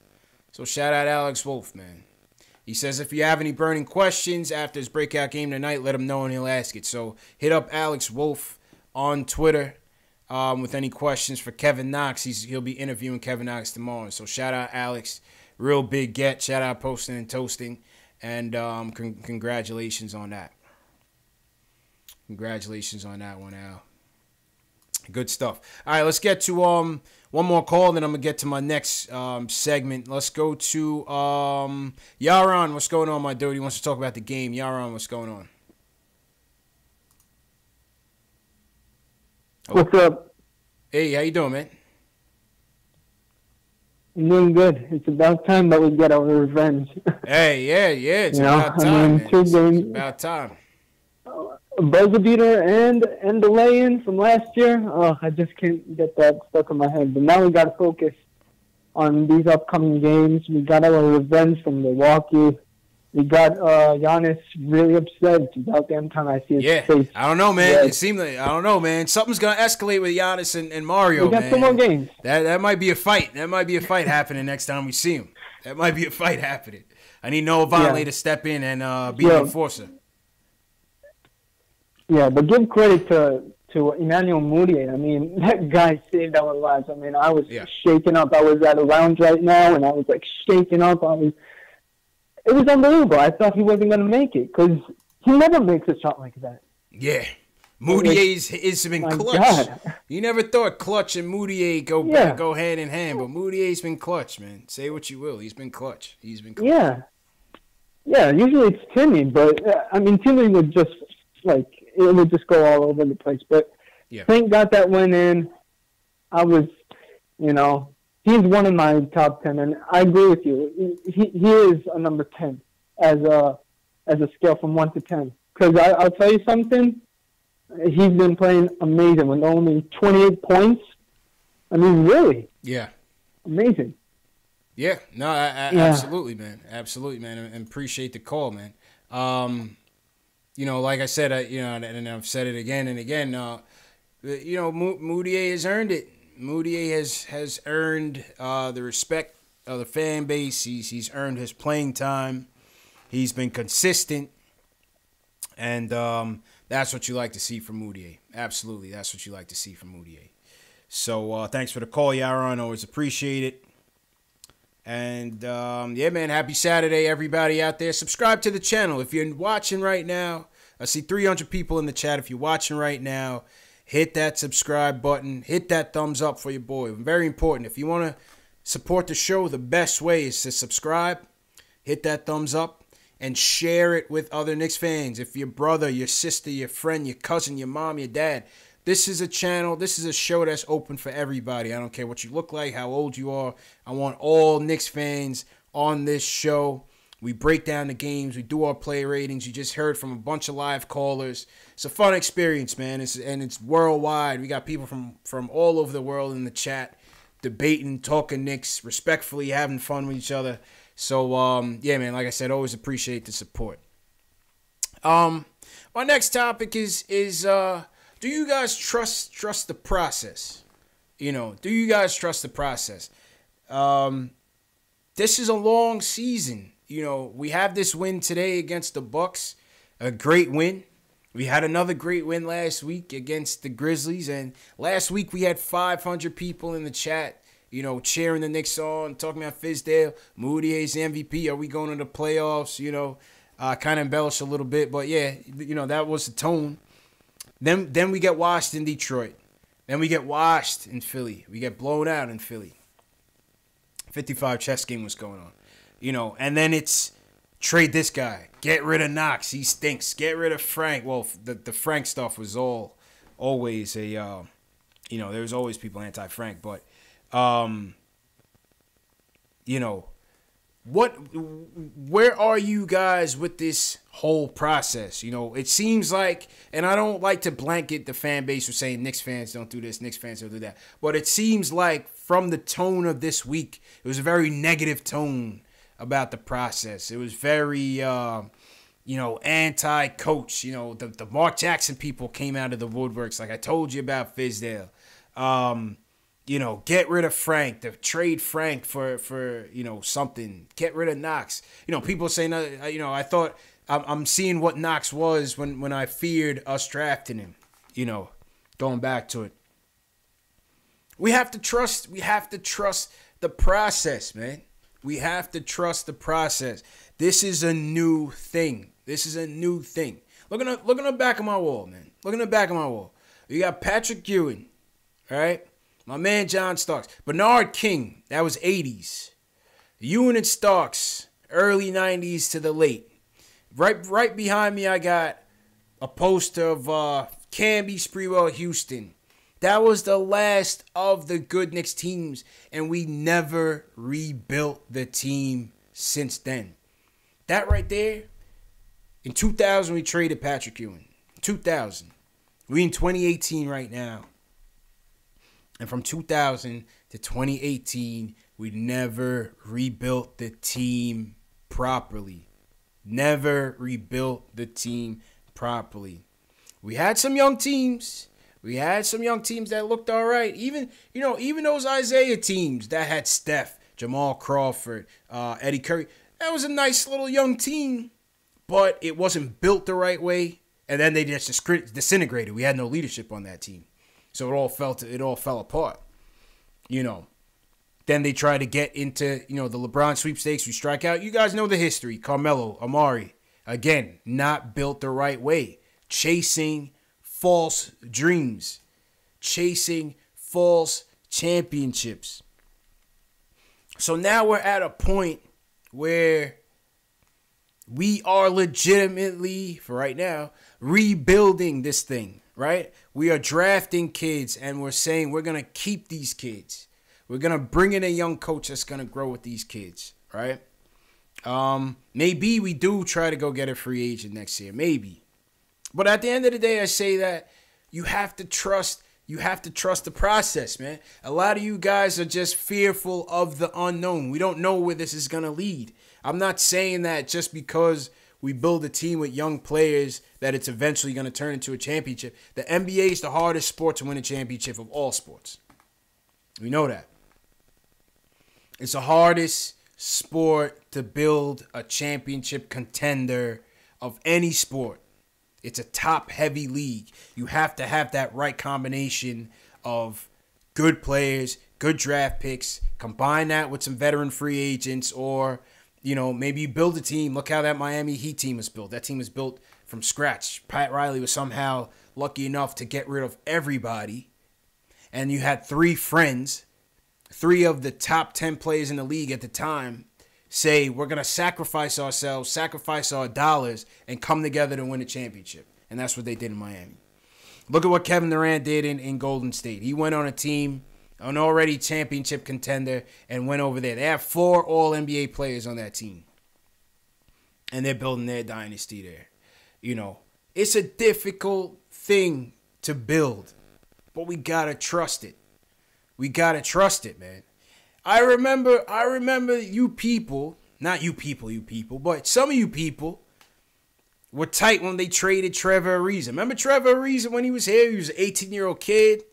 So shout out Alex Wolf, man. He says if you have any burning questions after his breakout game tonight, let him know and he'll ask it. So hit up Alex Wolf on Twitter with any questions for Kevin Knox. He'll be interviewing Kevin Knox tomorrow. So shout out Alex. Real big get. Shout out Posting and Toasting. And congratulations on that. Congratulations on that one, Al. Good stuff. All right, let's get to one more call, then I'm going to get to my next segment. Let's go to Yaron. What's going on, my dude? He wants to talk about the game. Yaron, what's going on? What's up? Hey, how you doing, man? I'm doing good. It's about time that we get our revenge. Hey, yeah. It's about time, man. It's about time. A buzzer beater and the lay-in from last year. Oh, I just can't get that stuck in my head. But now we got to focus on these upcoming games. We got our revenge from Milwaukee. We got Giannis really upset. It's about damn time I see his face. I don't know, man. Yeah. It seemed like, I don't know, man. Something's going to escalate with Giannis and Mario, we got man. 2 more games. That might be a fight. That might be a fight happening next time we see him. That might be a fight happening. I need Noah Vonleh to step in and be the enforcer. Yeah, but give credit to Emmanuel Mudiay. I mean, that guy saved our lives. I mean, I was shaken up. I was at a lounge right now, and I was like shaken up. It was unbelievable. I thought he wasn't going to make it because he never makes a shot like that. Yeah. Mudiay's has been clutch. God. You never thought Clutch and Mudiay go hand in hand, but Mudiay's been clutch, man. Say what you will. He's been clutch. He's been clutch. Yeah. Yeah, usually it's Timmy, but, I mean, Timmy would just, like, it would just go all over the place. But Frank got that win in. I was, you know, he's one of my top 10, and I agree with you. He is a number 10 as a scale from 1 to 10. Because I'll tell you something. He's been playing amazing with only 28 points. I mean, really? Yeah. Amazing. Yeah. No, absolutely, man. Absolutely, man. And appreciate the call, man. You know, like I said, and I've said it again and again, you know, Mudiay has earned it. Mudiay has earned the respect of the fan base. He's earned his playing time. He's been consistent. And that's what you like to see from Mudiay. Absolutely, that's what you like to see from Mudiay. So thanks for the call, Yaron. Always appreciate it. And yeah, man, happy Saturday, everybody out there. Subscribe to the channel. If you're watching right now, I see 300 people in the chat. If you're watching right now, hit that subscribe button. Hit that thumbs up for your boy. Very important. If you want to support the show, the best way is to subscribe, hit that thumbs up, and share it with other Knicks fans. If your brother, your sister, your friend, your cousin, your mom, your dad, this is a channel, this is a show that's open for everybody. I don't care what you look like, how old you are. I want all Knicks fans on this show. We break down the games. We do our play ratings. You just heard from a bunch of live callers. It's a fun experience, man. It's worldwide. We got people from all over the world in the chat, debating, talking Knicks, respectfully having fun with each other. So, yeah, man, like I said, always appreciate the support. My next topic is do you guys trust the process? You know, do you guys trust the process? This is a long season. You know, we have this win today against the Bucks, a great win. We had another great win last week against the Grizzlies, and last week we had 500 people in the chat, you know, cheering the Knicks on, talking about Fizdale, Mudiay's MVP. Are we going to the playoffs? You know, kind of embellish a little bit, but yeah, you know, that was the tone. Then we get washed in Detroit. Then we get washed in Philly. We get blown out in Philly. 55 chess game was going on, you know, and then it's trade this guy, get rid of Knox, he stinks, get rid of Frank. Well, the Frank stuff was always a, you know, there was always people anti-Frank, but. You know, where are you guys with this whole process? You know, it seems like, and I don't like to blanket the fan base with saying Knicks fans don't do this, Knicks fans don't do that, but it seems like from the tone of this week, it was a very negative tone about the process. It was very, you know, anti-coach. You know, the Mark Jackson people came out of the woodworks, like I told you about Fizdale. You know, get rid of Frank, trade Frank for you know, something. Get rid of Knox. You know, people saying, you know, I thought I'm seeing what Knox was when I feared us drafting him. You know, going back to it. We have to trust the process, man. We have to trust the process. This is a new thing. Look at the back of my wall, man. Look at the back of my wall. You got Patrick Ewing, all right? My man John Starks. Bernard King, that was 80s. Ewing and Starks, early 90s to the late. Right behind me, I got a poster of Camby, Sprewell, Houston. That was the last of the good Knicks teams, and we never rebuilt the team since then. That right there, in 2000, we traded Patrick Ewing. 2000. We in 2018 right now. And from 2000 to 2018, we never rebuilt the team properly. Never rebuilt the team properly. We had some young teams. That looked all right. Even those Isaiah teams that had Steph, Jamal Crawford, Eddie Curry. That was a nice little young team, but it wasn't built the right way. And then they just disintegrated. We had no leadership on that team. So it all fell apart. You know. Then they tried to get into, you know, the LeBron sweepstakes. We strike out. You guys know the history. Carmelo, Amari. Again, not built the right way. Chasing false dreams. Chasing false championships. So now we're at a point where we are legitimately, for right now, rebuilding this thing, right? We are drafting kids and we're saying we're going to keep these kids. We're going to bring in a young coach that's going to grow with these kids, right? Maybe we do try to go get a free agent next year, maybe. But at the end of the day, I say that you have to trust the process, man. A lot of you guys are just fearful of the unknown. We don't know where this is going to lead. I'm not saying that just because we build a team with young players that it's eventually going to turn into a championship. The NBA is the hardest sport to win a championship of all sports. We know that. It's the hardest sport to build a championship contender of any sport. It's a top-heavy league. You have to have that right combination of good players, good draft picks, combine that with some veteran free agents, or, you know, maybe you build a team. Look how that Miami Heat team was built. That team was built from scratch. Pat Riley was somehow lucky enough to get rid of everybody. And you had three friends, three of the top 10 players in the league at the time, say we're going to sacrifice ourselves, sacrifice our dollars, and come together to win a championship. And that's what they did in Miami. Look at what Kevin Durant did in Golden State. He went on a team, an already championship contender, and went over there. They have 4 All-NBA players on that team. And they're building their dynasty there. You know, it's a difficult thing to build, but we got to trust it. We got to trust it, man. I remember you people, not you people, but some of you people were tight when they traded Trevor Ariza. Remember Trevor Ariza when he was here? He was an 18-year-old kid,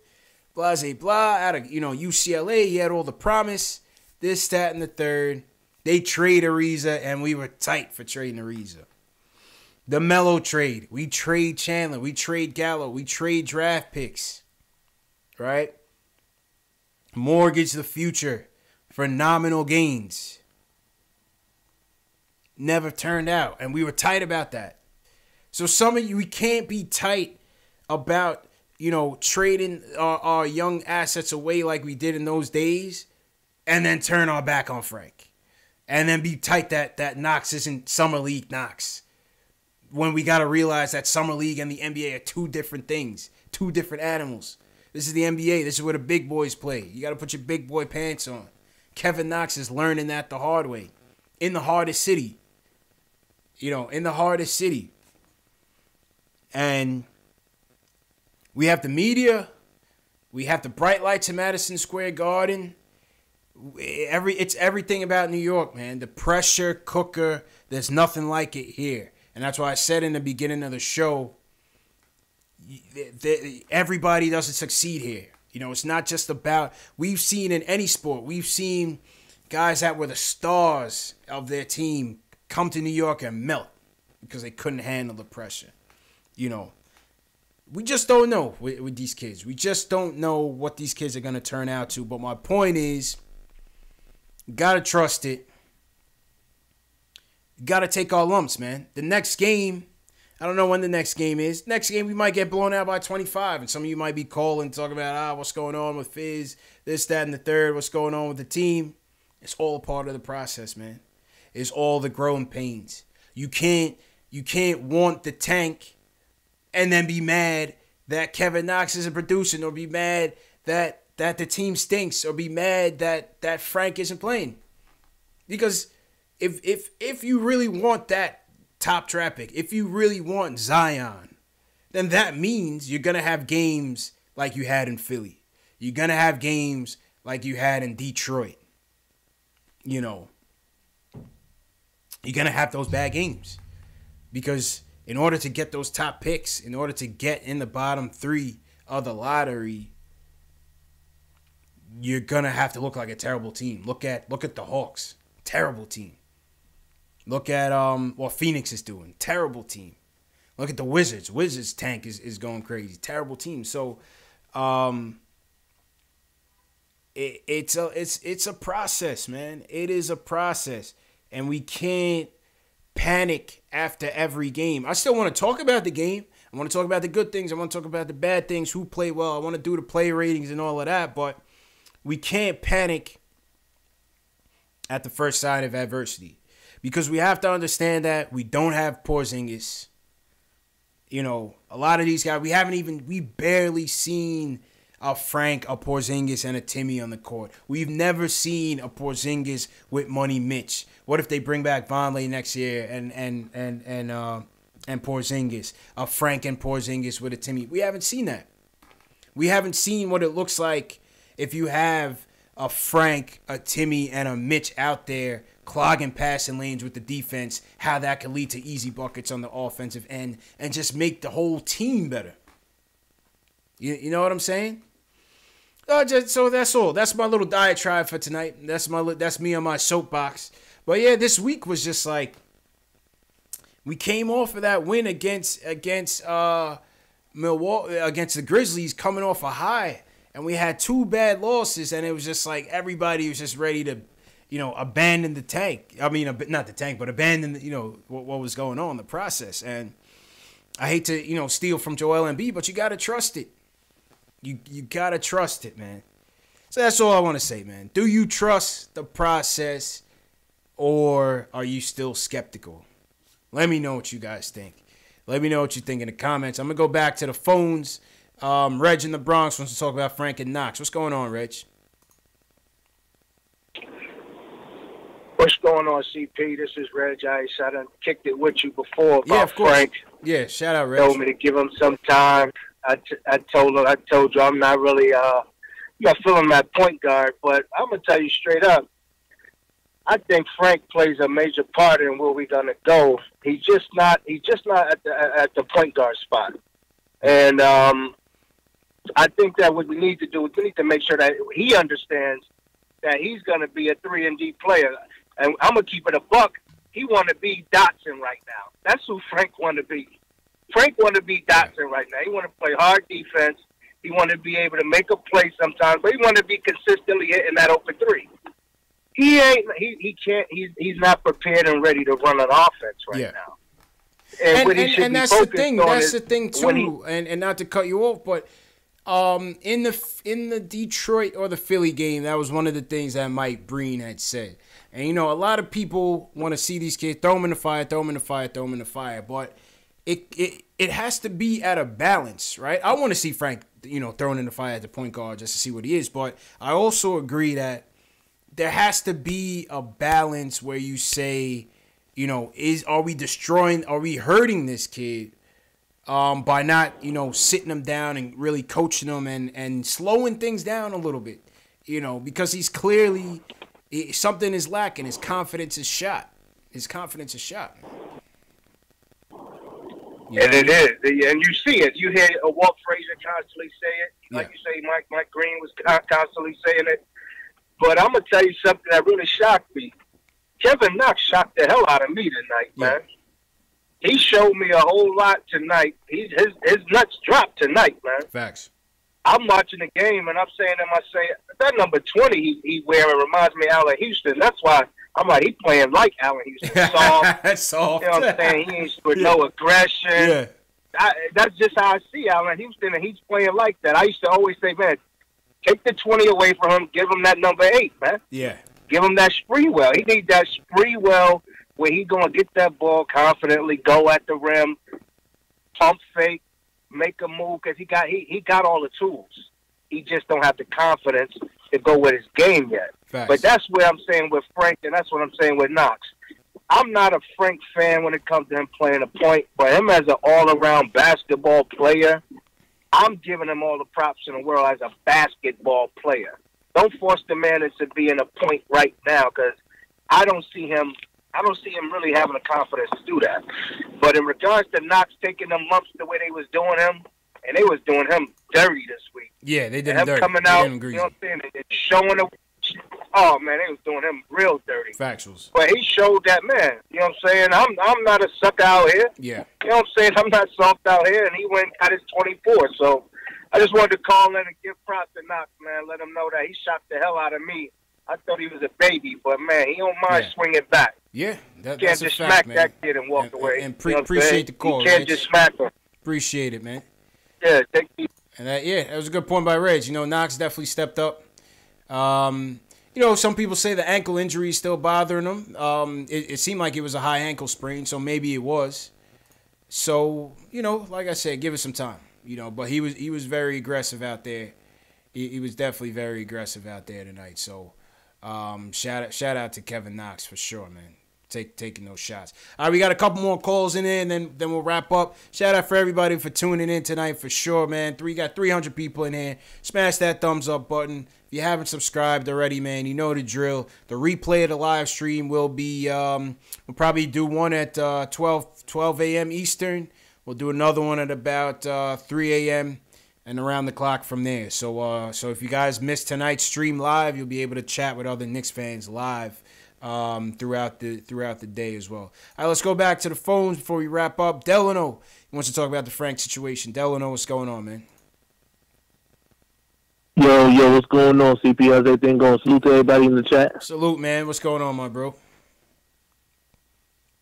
blah, blah, blah, out of, UCLA. He had all the promise, this, that, and the third. They trade Ariza, and we were tight for trading Ariza. The Melo trade. We trade Chandler. We trade Gallo. We trade draft picks. Right? Mortgage the future for nominal gains. Never turned out. And we were tight about that. So some of you, we can't be tight about, trading our young assets away like we did in those days and then turn our back on Frank. And then be tight that Knox isn't Summer League Knox. When we got to realize that Summer League and the NBA are two different things, two different animals. This is the NBA. This is where the big boys play. You got to put your big boy pants on. Kevin Knox is learning that the hard way. In the hardest city. In the hardest city. And we have the media. We have the bright lights in Madison Square Garden. It's everything about New York, man. The pressure cooker. There's nothing like it here. And that's why I said in the beginning of the show, everybody doesn't succeed here. It's not just about, we've seen in any sport, we've seen guys that were the stars of their team come to New York and melt because they couldn't handle the pressure. We just don't know with these kids. We just don't know what these kids are going to turn out to. But my point is, you got to trust it. You got to take our lumps, man. The next game, I don't know when the next game is. Next game, we might get blown out by 25. And some of you might be calling, talking about, what's going on with Fizz, this, that, and the third, what's going on with the team. It's all a part of the process, man. It's all the growing pains. You can't want the tank and then be mad that Kevin Knox isn't producing, or be mad that the team stinks, or be mad that Frank isn't playing. Because if you really want that top draft pick, if you really want Zion, then that means you're going to have games like you had in Philly. You're going to have games like you had in Detroit. You're going to have those bad games. Because in order to get those top picks, in order to get in the bottom 3 of the lottery, you're going to have to look like a terrible team. Look at the Hawks. Terrible team. Look at what Phoenix is doing. Terrible team. Look at the Wizards. Wizards tank is going crazy. Terrible team. So, it's a process, man. It is a process, and we can't panic after every game. I still want to talk about the game. I want to talk about the good things. I want to talk about the bad things, who played well. I want to do the play ratings and all of that, but we can't panic at the first sign of adversity because we have to understand that we don't have Porzingis. You know, a lot of these guys, we barely seen a Frank, a Porzingis, and a Timmy on the court. We've never seen a Porzingis with Money Mitch. What if they bring back Vonleh next year and Porzingis, a Frank and Porzingis with a Timmy? We haven't seen that. We haven't seen what it looks like if you have a Frank, a Timmy, and a Mitch out there clogging passing lanes with the defense, how that can lead to easy buckets on the offensive end and just make the whole team better. You know what I'm saying? So that's all. That's my little diatribe for tonight. That's me on my soapbox. But yeah, this week was just like we came off of that win against Milwaukee, against the Grizzlies, coming off a high, and we had 2 bad losses, and it was just like everybody was just ready to, abandon the tank. I mean, not the tank, but abandon, what was going on in the process. And I hate to, steal from Joel Embiid, but you got to trust it. You got to trust it, man. So that's all I want to say, man. Do you trust the process, or are you still skeptical? Let me know what you guys think. Let me know what you think in the comments. I'm going to go back to the phones. Reg in the Bronx wants to talk about Frank and Knox. What's going on, Reg? What's going on, CP? This is Reg. I done kicked it with you before about Frank. Yeah, shout out, Reg. Told me to give him some time. I told you I'm not really feeling that point guard, but I'm gonna tell you straight up. I think Frank plays a major part in where we're gonna go. He's just not at the point guard spot, and I think that what we need to do is we need to make sure that he understands that he's gonna be a 3-and-D player. And I'm gonna keep it a buck. He want to be Dotson right now. That's who Frank want to be. Frank want to be Dotson right now. He want to play hard defense. He want to be able to make a play sometimes, but he want to be consistently hitting that open 3. He ain't. He can't. He's not prepared and ready to run an offense right now. And that's the thing. That's the thing too. And not to cut you off, but in the Detroit or the Philly game, that was one of the things that Mike Breen had said. And, a lot of people want to see these kids throw them in the fire, but it has to be at a balance, right? I want to see Frank, thrown in the fire at the point guard just to see what he is, but I also agree that there has to be a balance where you say, are we hurting this kid by not, sitting him down and really coaching him and slowing things down a little bit, because he's clearly... something is lacking. His confidence is shot. And it is. And you see it. You hear Walt Frazier constantly say it. Like you say, Mike Green was constantly saying it. But I'm going to tell you something that really shocked me. Kevin Knox shocked the hell out of me tonight, man. He showed me a whole lot tonight. His nuts dropped tonight, man. Facts. I'm watching the game, and I'm saying to myself, that number 20 he wearing reminds me of Allen Houston. That's why I'm like, he playing like Allen Houston. Soft. Soft. You know what I'm saying? He ain't with no aggression. Yeah. That's just how I see Allen Houston, and he's playing like that. I used to always say, man, take the 20 away from him, give him that number 8, man. Yeah. Give him that spree well. He needs that spree well where he's going to get that ball confidently, go at the rim, pump fake, make a move, because he got all the tools. He just don't have the confidence to go with his game yet. Facts. But that's what I'm saying with Frank, and that's what I'm saying with Knox. I'm not a Frank fan when it comes to him playing a point, but him as an all-around basketball player, I'm giving him all the props in the world as a basketball player. Don't force the man into being a point right now, because I don't see him really having the confidence to do that. But in regards to Knox taking them lumps the way they was doing him, and they was doing him dirty this week. Yeah, they did him dirty. Coming out, you know what I'm saying, and showing oh man, they was doing him real dirty. Factuals. But he showed that, man. You know what I'm saying? I'm not a sucker out here. Yeah. You know what I'm saying? I'm not soft out here, and he went and got his 24. So I just wanted to call in and give props to Knox, man. Let him know that he shot the hell out of me. I thought he was a baby, but man, he don't mind swinging back. Yeah, can't that's just a fact, smack man. that kid and walk away. And you know appreciate the call. You can't Reg. just smack him. Appreciate it, man. Yeah, thank you. And that was a good point by Reg. You know, Knox definitely stepped up. You know, some people say the ankle injury is still bothering him. It seemed like it was a high ankle sprain, so maybe it was. So, you know, like I said, give it some time. You know, but he was very aggressive out there. He was definitely very aggressive out there tonight. So, shout out to Kevin Knox for sure, man. Taking those shots. All right, we got a couple more calls in there, and then we'll wrap up. Shout out for everybody for tuning in tonight for sure, man. Got 300 people in here. Smash that thumbs up button. If you haven't subscribed already, man, you know the drill. The replay of the live stream will be, we'll probably do one at 12 a.m. Eastern. We'll do another one at about 3 a.m. and around the clock from there. So if you guys missed tonight's stream live, you'll be able to chat with other Knicks fans live throughout the day as well. All right, let's go back to the phones before we wrap up. Delano wants to talk about the Frank situation. Delano, what's going on, man? Yo, what's going on, CP? How's everything going? Salute to everybody in the chat. Salute, man. What's going on, my bro?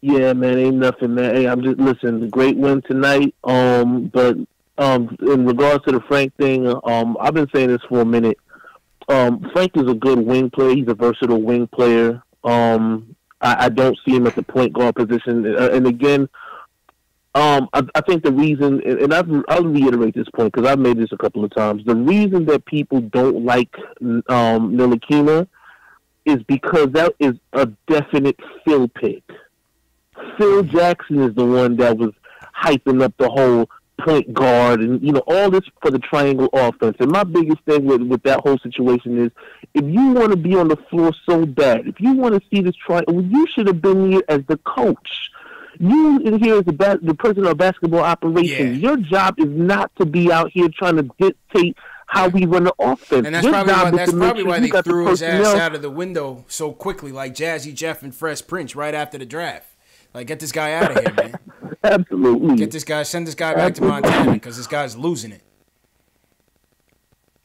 Yeah, man, ain't nothing, man. Hey, I'm just listen. Great win tonight. But in regards to the Frank thing, I've been saying this for a minute. Frank is a good wing player. He's a versatile wing player. I don't see him at the point guard position. And again, I think the reason, and I'll reiterate this point because I've made this a couple of times. The reason that people don't like Ntilikina is because that is a definite Phil pick. Phil Jackson is the one that was hyping up the whole point guard and, you know, all this for the triangle offense. And my biggest thing with that whole situation is if you want to be on the floor so bad, if you want to see this triangle, you should have been here as the coach. You in here as the president of basketball operations. Yeah. Your job is not to be out here trying to dictate how we run the offense. And that's probably why they threw his ass out of the window so quickly, like Jazzy Jeff and Fresh Prince right after the draft. Like, get this guy out of here, man. Absolutely. Send this guy back to Montana because this guy's losing it.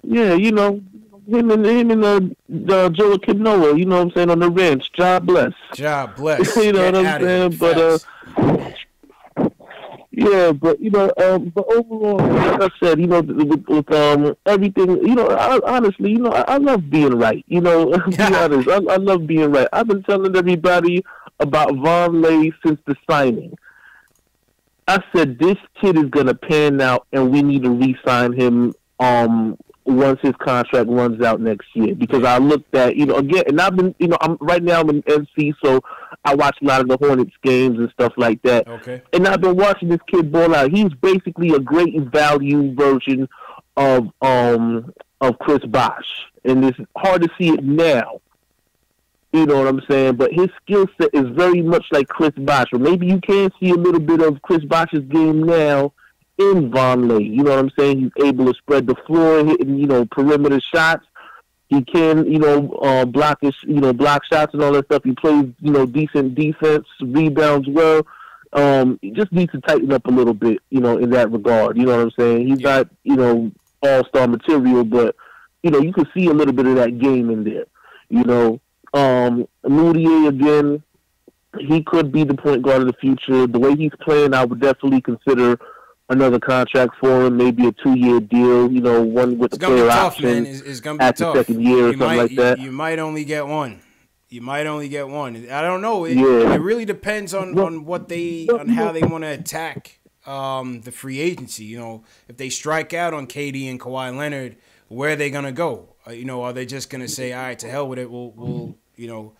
Yeah, you know, him and Joe Kinoa, you know what I'm saying, on the bench. God bless. God bless. You know what I'm saying? But yeah, but you know, but overall, like I said, you know, with everything, you know, honestly, you know, I love being right. You know, to be honest, I love being right. I've been telling everybody about Vonleh since the signing. I said this kid is gonna pan out, and we need to re-sign him once his contract runs out next year. Because I looked at, you know, again, and I've been, you know, I'm in NC, so I watch a lot of the Hornets games and stuff like that. Okay. And I've been watching this kid ball out. He's basically a great value version of Chris Bosh, and it's hard to see it now. You know what I'm saying? But his skill set is very much like Chris Bosh. Or maybe you can see a little bit of Chris Bosh's game now in Vonleh. You know what I'm saying? He's able to spread the floor, hitting, you know, perimeter shots. He can, you know, block shots and all that stuff. He plays, you know, decent defense, rebounds well. He just needs to tighten up a little bit, you know, in that regard. You know what I'm saying? He's not, you know, all-star material, but, you know, you can see a little bit of that game in there, you know. Mudiay, again, he could be the point guard of the future. The way he's playing, I would definitely consider another contract for him, maybe a 2-year deal, you know, one with the player option it's gonna be at tough. the second year or something like that. You might only get one. I don't know. It really depends on how they want to attack the free agency. You know, if they strike out on KD and Kawhi Leonard, where are they gonna go? You know, are they just gonna say, all right, to hell with it? We'll you know,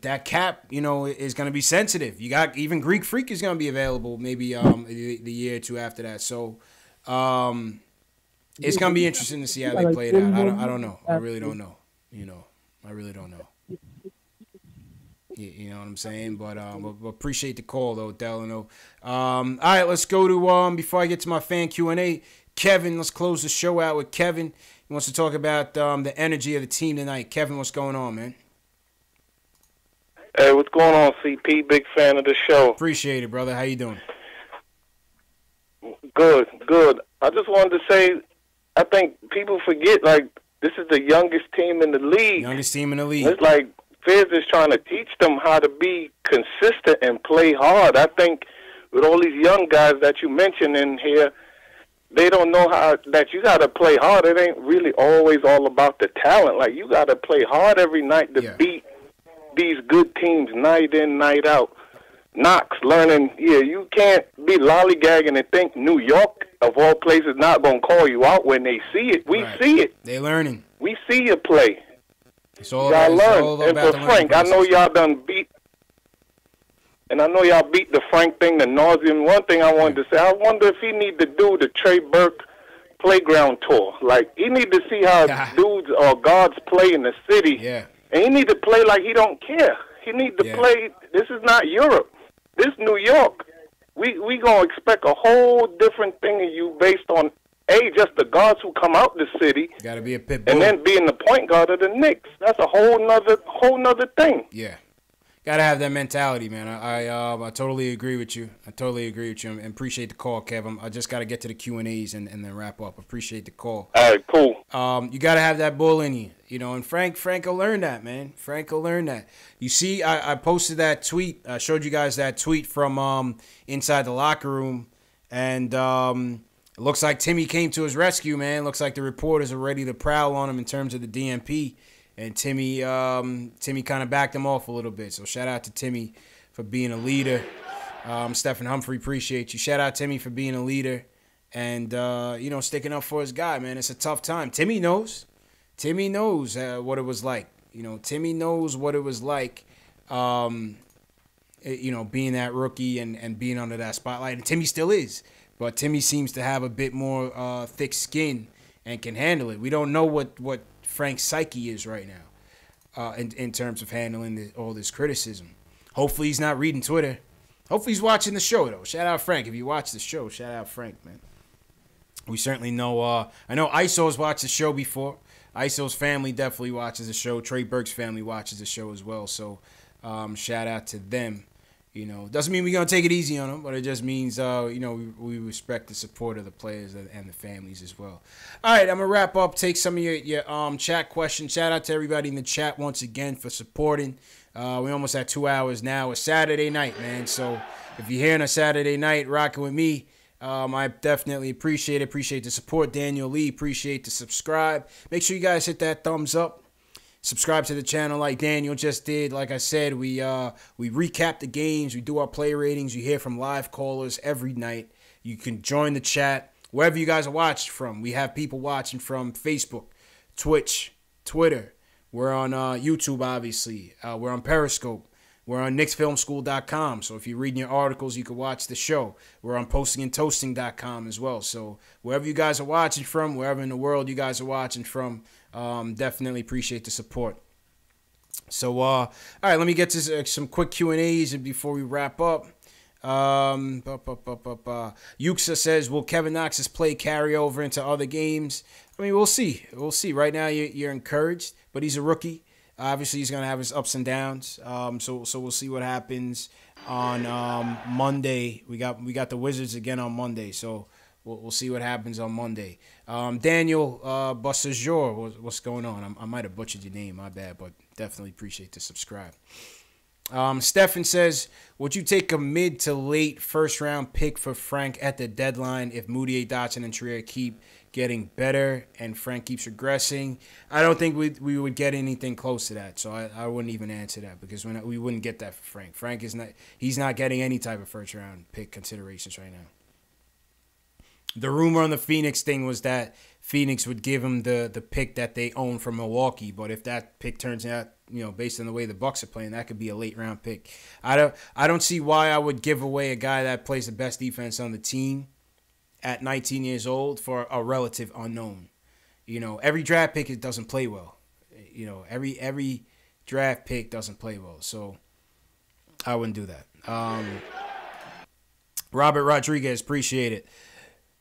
that cap, you know, is gonna be sensitive. You got even Greek Freak is gonna be available maybe the year or two after that. So it's gonna be interesting to see how they play it out. I don't know. I really don't know. You know, I really don't know. You know what I'm saying? But appreciate the call though, Delano. All right, let's go to before I get to my fan Q&A. Kevin. Let's close the show out with Kevin. He wants to talk about the energy of the team tonight. Kevin, what's going on, man? Hey, what's going on, CP? Big fan of the show. Appreciate it, brother. How you doing? Good, good. I just wanted to say, I think people forget, like, this is the youngest team in the league. Youngest team in the league. It's like Fizz is trying to teach them how to be consistent and play hard. I think with all these young guys that you mentioned in here, they don't know how that you got to play hard. It ain't really always all about the talent. Like, you got to play hard every night to beat these good teams night in, night out. Knox learning, you can't be lollygagging and think New York, of all places, not going to call you out when they see it. We see it. They learning. We see you play. It's all y'all about, learn. And for Frank, I know y'all done beat, and I know y'all beat the Frank thing to nauseam. One thing I wanted to say, I wonder if he need to do the Trey Burke playground tour. Like, he need to see how dudes or guards play in the city. Yeah. And he need to play like he don't care. He need to play. This is not Europe. This New York. We gonna expect a whole different thing of you based on just the guards who come out the city. Got to be a pit bull. And then being the point guard of the Knicks. That's a whole nother thing. Yeah. Gotta have that mentality, man. I totally agree with you. And appreciate the call, Kev. I just gotta get to the Q&As and then wrap up. Appreciate the call. All right, cool. You gotta have that bull in you, and Frank will learn that, man. Frank will learn that. You see, I posted that tweet. I showed you guys that tweet from inside the locker room, and it looks like Timmy came to his rescue, man. Looks like the reporters are ready to prowl on him in terms of the DMP. And Timmy kind of backed him off a little bit. So shout out to Timmy for being a leader. Stephen Humphrey, appreciate you. Shout out Timmy for being a leader and, sticking up for his guy, man. It's a tough time. Timmy knows. Timmy knows what it was like. Timmy knows what it was like, being that rookie and being under that spotlight. And Timmy still is. But Timmy seems to have a bit more thick skin and can handle it. We don't know what Frank's psyche is right now in terms of handling all this criticism. Hopefully he's not reading Twitter. Hopefully he's watching the show, though. Shout out Frank. If you watch the show, shout out Frank, man. We certainly know. I know ISO's watched the show before. ISO's family definitely watches the show. Trey Burke's family watches the show as well. So shout out to them. Doesn't mean we're going to take it easy on them, but it just means, we respect the support of the players and the families as well. All right, I'm going to wrap up, take some of your chat questions. Shout out to everybody in the chat once again for supporting. We almost at 2 hours now. It's Saturday night, man. So if you're here on a Saturday night rocking with me, I definitely appreciate it. Appreciate the support. Daniel Lee, appreciate the subscribe. Make sure you guys hit that thumbs up. Subscribe to the channel like Daniel just did. Like I said, we recap the games. We do our play ratings. You hear from live callers every night. You can join the chat wherever you guys are watching from. We have people watching from Facebook, Twitch, Twitter. We're on YouTube, obviously. We're on Periscope. We're on KnicksFilmSchool.com. So if you're reading your articles, you can watch the show. We're on PostingandToasting.com as well. So wherever you guys are watching from, wherever in the world you guys are watching from, definitely appreciate the support. So, all right, let me get to some quick Q&As before we wrap up. Yuxa says, will Kevin Knox's play carry over into other games? I mean, we'll see. We'll see. Right now, you're encouraged, but he's a rookie. Obviously, he's going to have his ups and downs. So we'll see what happens on Monday. We got the Wizards again on Monday, so we'll see what happens on Monday. Daniel Bussajor, what's going on? I might have butchered your name, my bad, but definitely appreciate the subscribe. Stefan says, would you take a mid to late first-round pick for Frank at the deadline if Mudiay, Dotson, and Trier keep getting better and Frank keeps regressing? I don't think we would get anything close to that, so I wouldn't even answer that because we wouldn't get that for Frank. Frank he's not getting any type of first-round pick considerations right now. The rumor on the Phoenix thing was that Phoenix would give him the pick that they own from Milwaukee, but if that pick turns out, based on the way the Bucks are playing, that could be a late round pick. I don't see why I would give away a guy that plays the best defense on the team at 19 years old for a relative unknown. Every draft pick it doesn't play well. Every draft pick doesn't play well, so I wouldn't do that. Robert Rodriguez, appreciate it.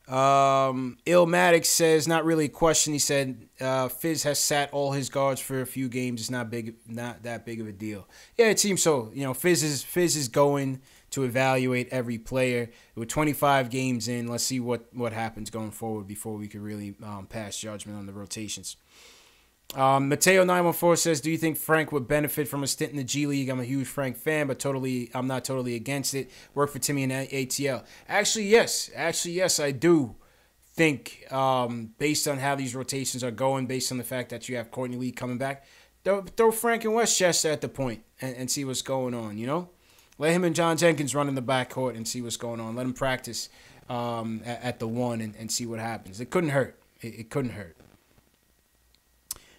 Illmatic says, not really a question. He said, Fizz has sat all his guards for a few games. It's not that big of a deal. Yeah, it seems so. You know, Fizz is going to evaluate every player. With 25 games in, let's see what happens going forward before we can really pass judgment on the rotations. Mateo914 says, do you think Frank would benefit from a stint in the G League? I'm a huge Frank fan, but I'm not totally against it. Work for Timmy in ATL. Actually, yes, I do think, based on how these rotations are going, based on the fact that you have Courtney Lee coming back, throw Frank and Westchester at the point and see what's going on, you know? Let him and John Jenkins run in the backcourt and see what's going on. Let him practice at the one and see what happens. It couldn't hurt. It couldn't hurt.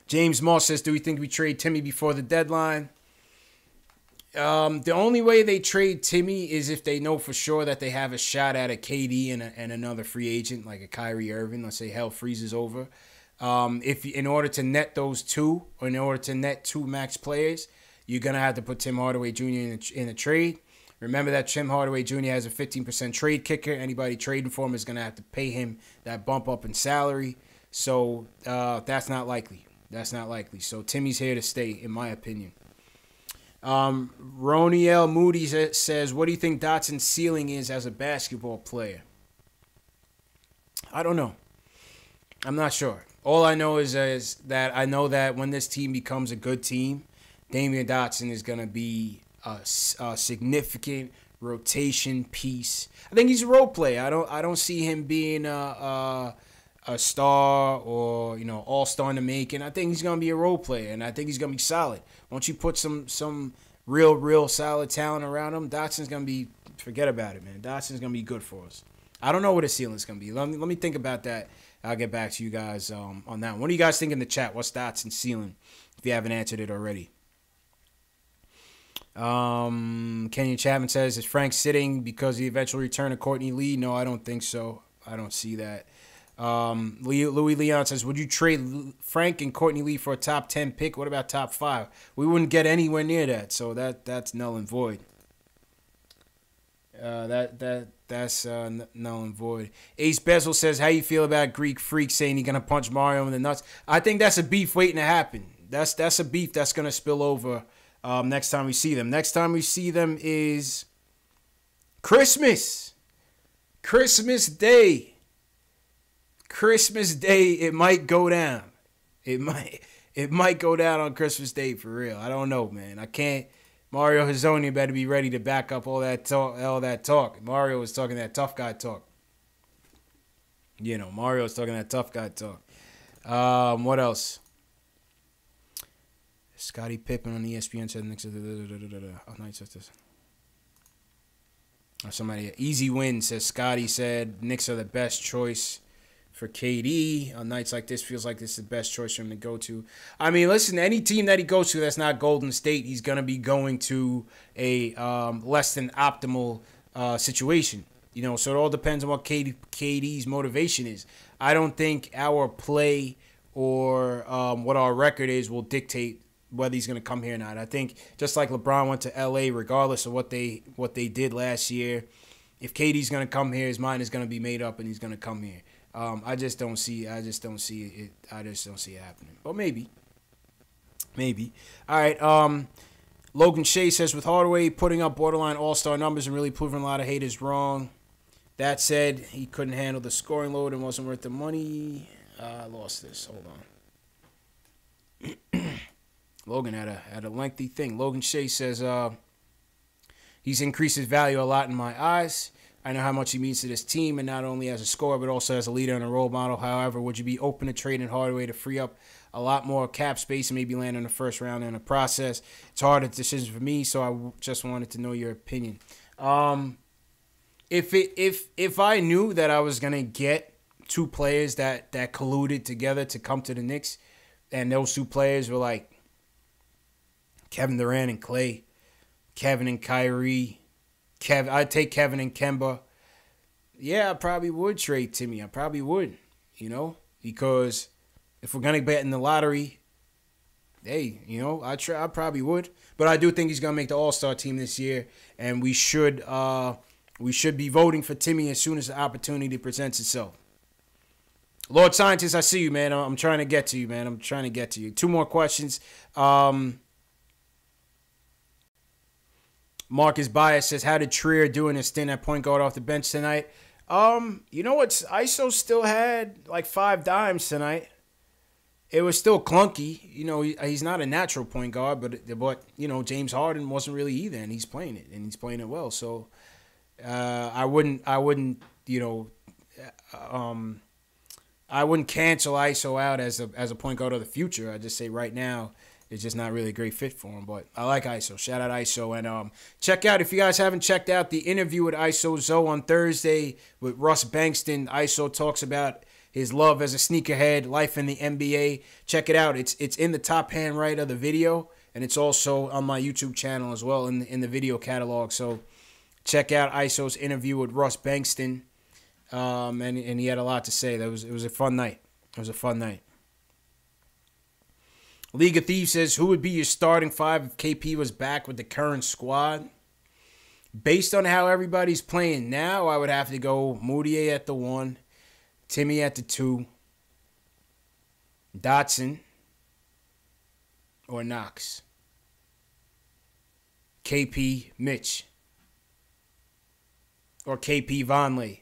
James Moss says, do we think we trade Timmy before the deadline? The only way they trade Timmy is if they know for sure that they have a shot at a KD and another free agent, like a Kyrie Irving. Let's say hell freezes over. If in order to net those two, or in order to net two max players, you're going to have to put Tim Hardaway Jr. in a trade. Remember that Tim Hardaway Jr. has a 15% trade kicker. Anybody trading for him is going to have to pay him that bump up in salary. So that's not likely. That's not likely. So Timmy's here to stay, in my opinion. Roniel Moody says, what do you think Dotson's ceiling is as a basketball player? I don't know. I'm not sure. All I know is that I know that when this team becomes a good team, Damian Dotson is going to be a significant rotation piece. I think he's a role player. I don't see him being a star or, you know, all-star in the making. I think he's going to be a role player, and I think he's going to be solid. Once you put some real solid talent around him, Dotson's going to be, forget about it, man. Dotson's going to be good for us. I don't know what his ceiling's going to be. Let me think about that. I'll get back to you guys on that one. What do you guys think in the chat? What's Dotson's ceiling, if you haven't answered it already? Kenyon Chapman says, is Frank sitting because of the eventual return of Courtney Lee? No, I don't think so. I don't see that. Louis Leon says, would you trade Frank and Courtney Lee for a top 10 pick? What about top 5? We wouldn't get anywhere near that, so that's null and void. That's null and void. Ace Bezel says, how you feel about Greek Freak saying he's gonna punch Mario in the nuts? I think that's a beef waiting to happen. That's a beef that's gonna spill over next time we see them. Next time we see them is Christmas Day. Christmas Day, it might go down. It might go down on Christmas Day for real. I don't know, man. I can't. Mario Hezonja better be ready to back up all that talk. Mario was talking that tough guy talk. You know, Mario was talking that tough guy talk. What else? Scottie Pippen on ESPN said Knicks. Oh, nice. Somebody, Easy Win says Scottie said Knicks are the best choice for KD. On nights like this, feels like this is the best choice for him to go to. I mean, listen, any team that he goes to that's not Golden State, he's going to be going to a less than optimal situation. You know, so it all depends on what KD's motivation is. I don't think our play or what our record is will dictate whether he's going to come here or not. I think just like LeBron went to LA, regardless of what they did last year, if KD's going to come here, his mind is going to be made up and he's going to come here. I just don't see it happening. But maybe. All right. Logan Shea says, with Hardaway putting up borderline all-star numbers and really proving a lot of haters wrong. That said, he couldn't handle the scoring load and wasn't worth the money. I lost this. Hold on. Logan had a lengthy thing. Logan Shea says, he's increased his value a lot in my eyes. I know how much he means to this team, and not only as a scorer, but also as a leader and a role model. However, would you be open to trading Hardaway to free up a lot more cap space and maybe land in the first round in the process? It's hard a decision for me, so I just wanted to know your opinion. If I knew that I was gonna get two players that colluded together to come to the Knicks, and those two players were like Kevin Durant and Klay, Kevin and Kyrie, I'd take Kevin and Kemba. Yeah, I probably would trade Timmy. I probably would, you know, because if we're gonna bet in the lottery, hey, you know, I probably would. But I do think he's gonna make the All-Star team this year, and we should We should be voting for Timmy as soon as the opportunity presents itself. Lord Scientist, I see you, man. I'm trying to get to you, man. I'm trying to get to you. 2 more questions. Marcus Bias says, how did Trier do in his stint at point guard off the bench tonight? You know what? ISO still had like 5 dimes tonight. It was still clunky. You know, he's not a natural point guard, but you know, James Harden wasn't really either, and he's playing it, and he's playing it well. So I wouldn't, you know, I wouldn't cancel ISO out as a point guard of the future. I just say right now it's just not really a great fit for him. But I like ISO. Shout out ISO. And check out, if you guys haven't checked out the interview with ISO Zoe on Thursday with Russ Bankston. ISO talks about his love as a sneakerhead, life in the NBA. Check it out. It's in the top hand right of the video, and it's also on my YouTube channel as well in the video catalog. So check out ISO's interview with Russ Bankston. And he had a lot to say. It was a fun night. It was a fun night. League of Thieves says, who would be your starting 5 if KP was back with the current squad? Based on how everybody's playing now, I would have to go Mudiay at the 1, Timmy at the 2, Dotson, or Knox. KP, Mitch, or KP Vonleh.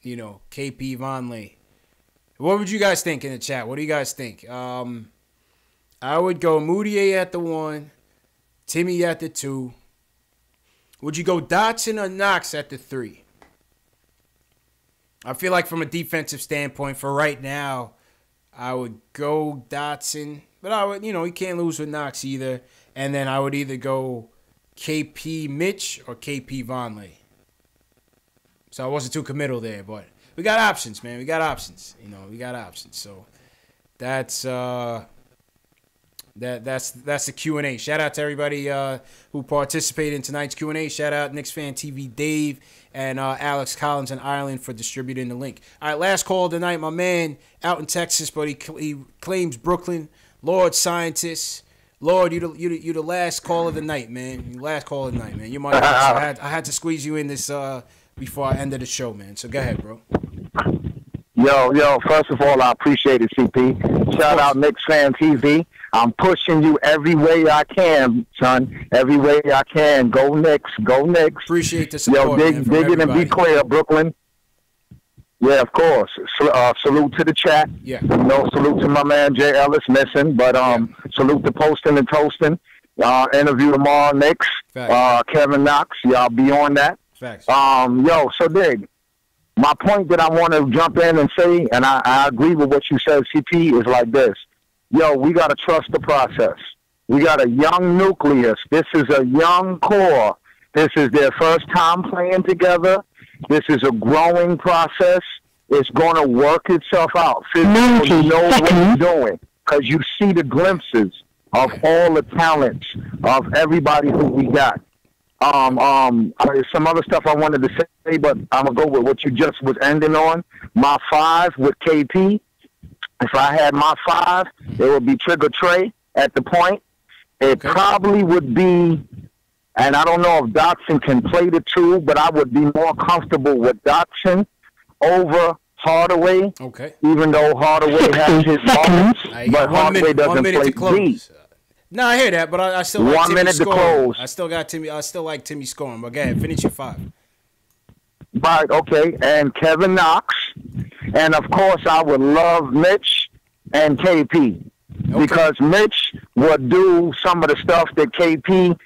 You know, KP Vonleh. What would you guys think in the chat? What do you guys think? I would go Mudiay at the 1, Timmy at the 2. Would you go Dotson or Knox at the 3? I feel like from a defensive standpoint, for right now, I would go Dotson. But I would, you know, you can't lose with Knox either. And then I would either go KP Mitch or KP Vonleh. So I wasn't too committal there, but we got options, man. We got options. You know, we got options. So that's that's the Q&A. Shout out to everybody who participated in tonight's Q&A. Shout out KnicksFanTV Dave and Alex Collins in Ireland for distributing the link. All right, last call of the night. My man out in Texas, but he claims Brooklyn. Lord Scientist. Lord, you the last call of the night, man. You last call of the night, man. You're my guy. So I had to squeeze you in this before I ended the show, man. So go ahead, bro. Yo, first of all, I appreciate it, CP. Shout out KnicksFanTV. I'm pushing you every way I can, son. Every way I can. Go Knicks. Go Knicks. Appreciate the support, man, dig it and be clear, Brooklyn. Yeah, of course. Salute to the chat. Yeah. You know, salute to my man Jay Ellis missing, but salute to Posting and Toasting. Interview tomorrow, Knicks. Kevin Knox. Y'all be on that. Facts. So dig. My point that I want to jump in and say, and I agree with what you said, CP, is like this. Yo, we got to trust the process. We got a young nucleus. This is a young core. This is their first time playing together. This is a growing process. It's going to work itself out. Physically, you know what you're doing because you see the glimpses of all the talents of everybody who we got. There's some other stuff I wanted to say, but I'm going to go with what you just was ending on. My 5 with KP. If I had my 5, it would be Trigger Trey at the point. It probably would be, and I don't know if Dotson can play the 2, but I would be more comfortable with Dotson over Hardaway. Okay. Even though Hardaway has his moments, but Hardaway doesn't play D. No, I hear that, but I still like 1 Timmy minute to scoring. close. I still like Timmy scoring, but go ahead, finish your 5. Right, okay, and Kevin Knox. And, of course, I would love Mitch and KP. Because Mitch would do some of the stuff that KP,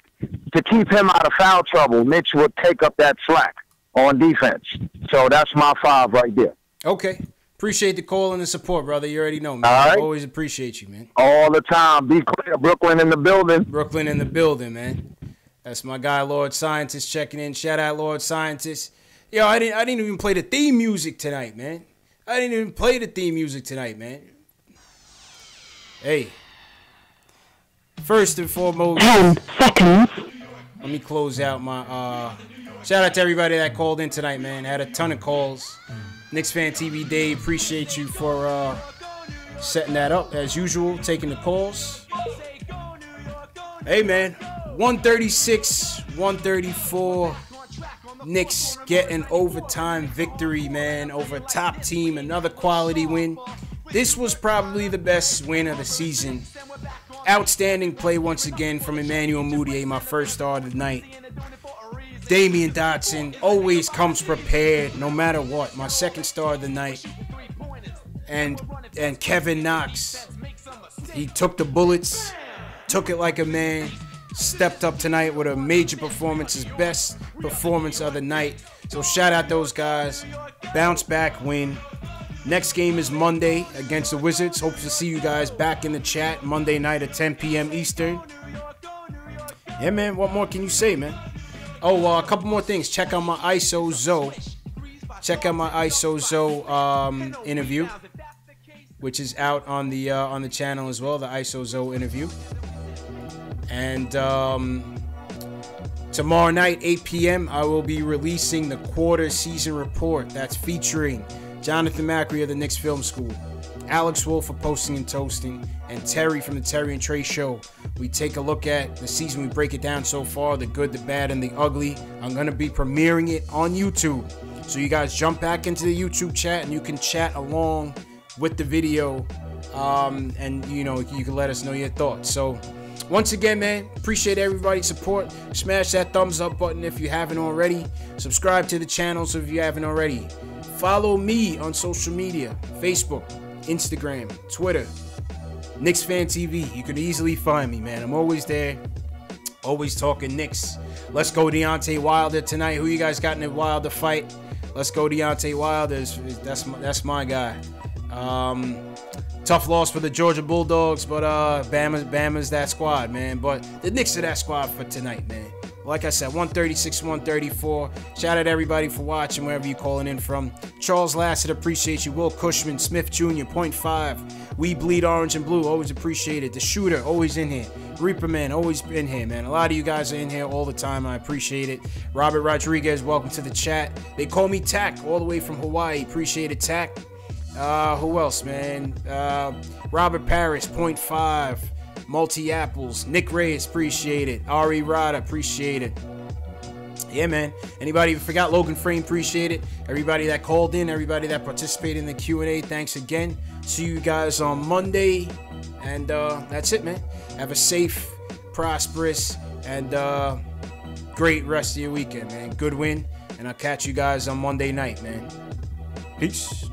to keep him out of foul trouble, Mitch would take up that slack on defense. So that's my 5 right there. Okay. Appreciate the call and the support, brother. You already know, man. All right. Always appreciate you, man. All the time. Be clear. Brooklyn in the building. Brooklyn in the building, man. That's my guy, Lord Scientist, checking in. Shout out, Lord Scientist. Yo, I didn't even play the theme music tonight, man. I didn't even play the theme music tonight, man. Hey. First and foremost, 10 seconds. Let me close out my shout out to everybody that called in tonight, man. Had a ton of calls. KnicksFanTV Dave, appreciate you for setting that up as usual, taking the calls. Hey man, 136, 134. Knicks get an overtime victory, man, over a top team. Another quality win. This was probably the best win of the season. Outstanding play once again from Emmanuel Mudiay, my first star of the night. Damian Dotson always comes prepared, no matter what. My second star of the night. And Kevin Knox, he took the bullets, took it like a man, stepped up tonight with a major performance, his best performance of the night. So shout out those guys. Bounce back win. Next game is Monday against the Wizards. Hope to see you guys back in the chat Monday night at 10 p.m. Eastern. Yeah, man, what more can you say, man? Oh, a couple more things. Check out my ISO Zoe. Check out my ISO Zoe interview, which is out on the channel as well. The ISO Zoe interview. And tomorrow night, 8 p.m., I will be releasing the quarter season report. That's featuring Jonathan Macri of the Knicks Film School, Alex Wolf for Posting and Toasting, and Terry from the Terry and Trey Show. We take a look at the season. We break it down so far, the good, the bad, and the ugly. I'm going to be premiering it on YouTube. So you guys jump back into the YouTube chat and you can chat along with the video. And, you know, you can let us know your thoughts. So once again, man, appreciate everybody's support. Smash that thumbs up button if you haven't already. Subscribe to the channels if you haven't already. Follow me on social media, Facebook, Instagram, Twitter, KnicksFanTV. You can easily find me, man. I'm always there, always talking Knicks. Let's go Deontay Wilder tonight. Who you guys got in the Wilder fight? Let's go Deontay Wilder. That's my guy. Tough loss for the Georgia Bulldogs, but Bama's that squad, man. But the Knicks are that squad for tonight, man. Like I said, 136, 134. Shout out to everybody for watching, wherever you're calling in from. Charles Lassett, appreciate you. Will Cushman, Smith Jr., 0.5. We bleed orange and blue, always appreciate it. The Shooter, always in here. Reaper Man, always in here, man. A lot of you guys are in here all the time. I appreciate it. Robert Rodriguez, welcome to the chat. They call me Tack, all the way from Hawaii. Appreciate it, Tack. Who else, man? Robert Paris, 0.5. Multi-Apples, Nick Reyes, appreciate it. Ari Rada, appreciate it. Yeah, man. Anybody who forgot, Logan Frame, appreciate it. Everybody that called in, everybody that participated in the Q&A, thanks again. See you guys on Monday. And that's it, man. Have a safe, prosperous, and great rest of your weekend, man. Good win. And I'll catch you guys on Monday night, man. Peace.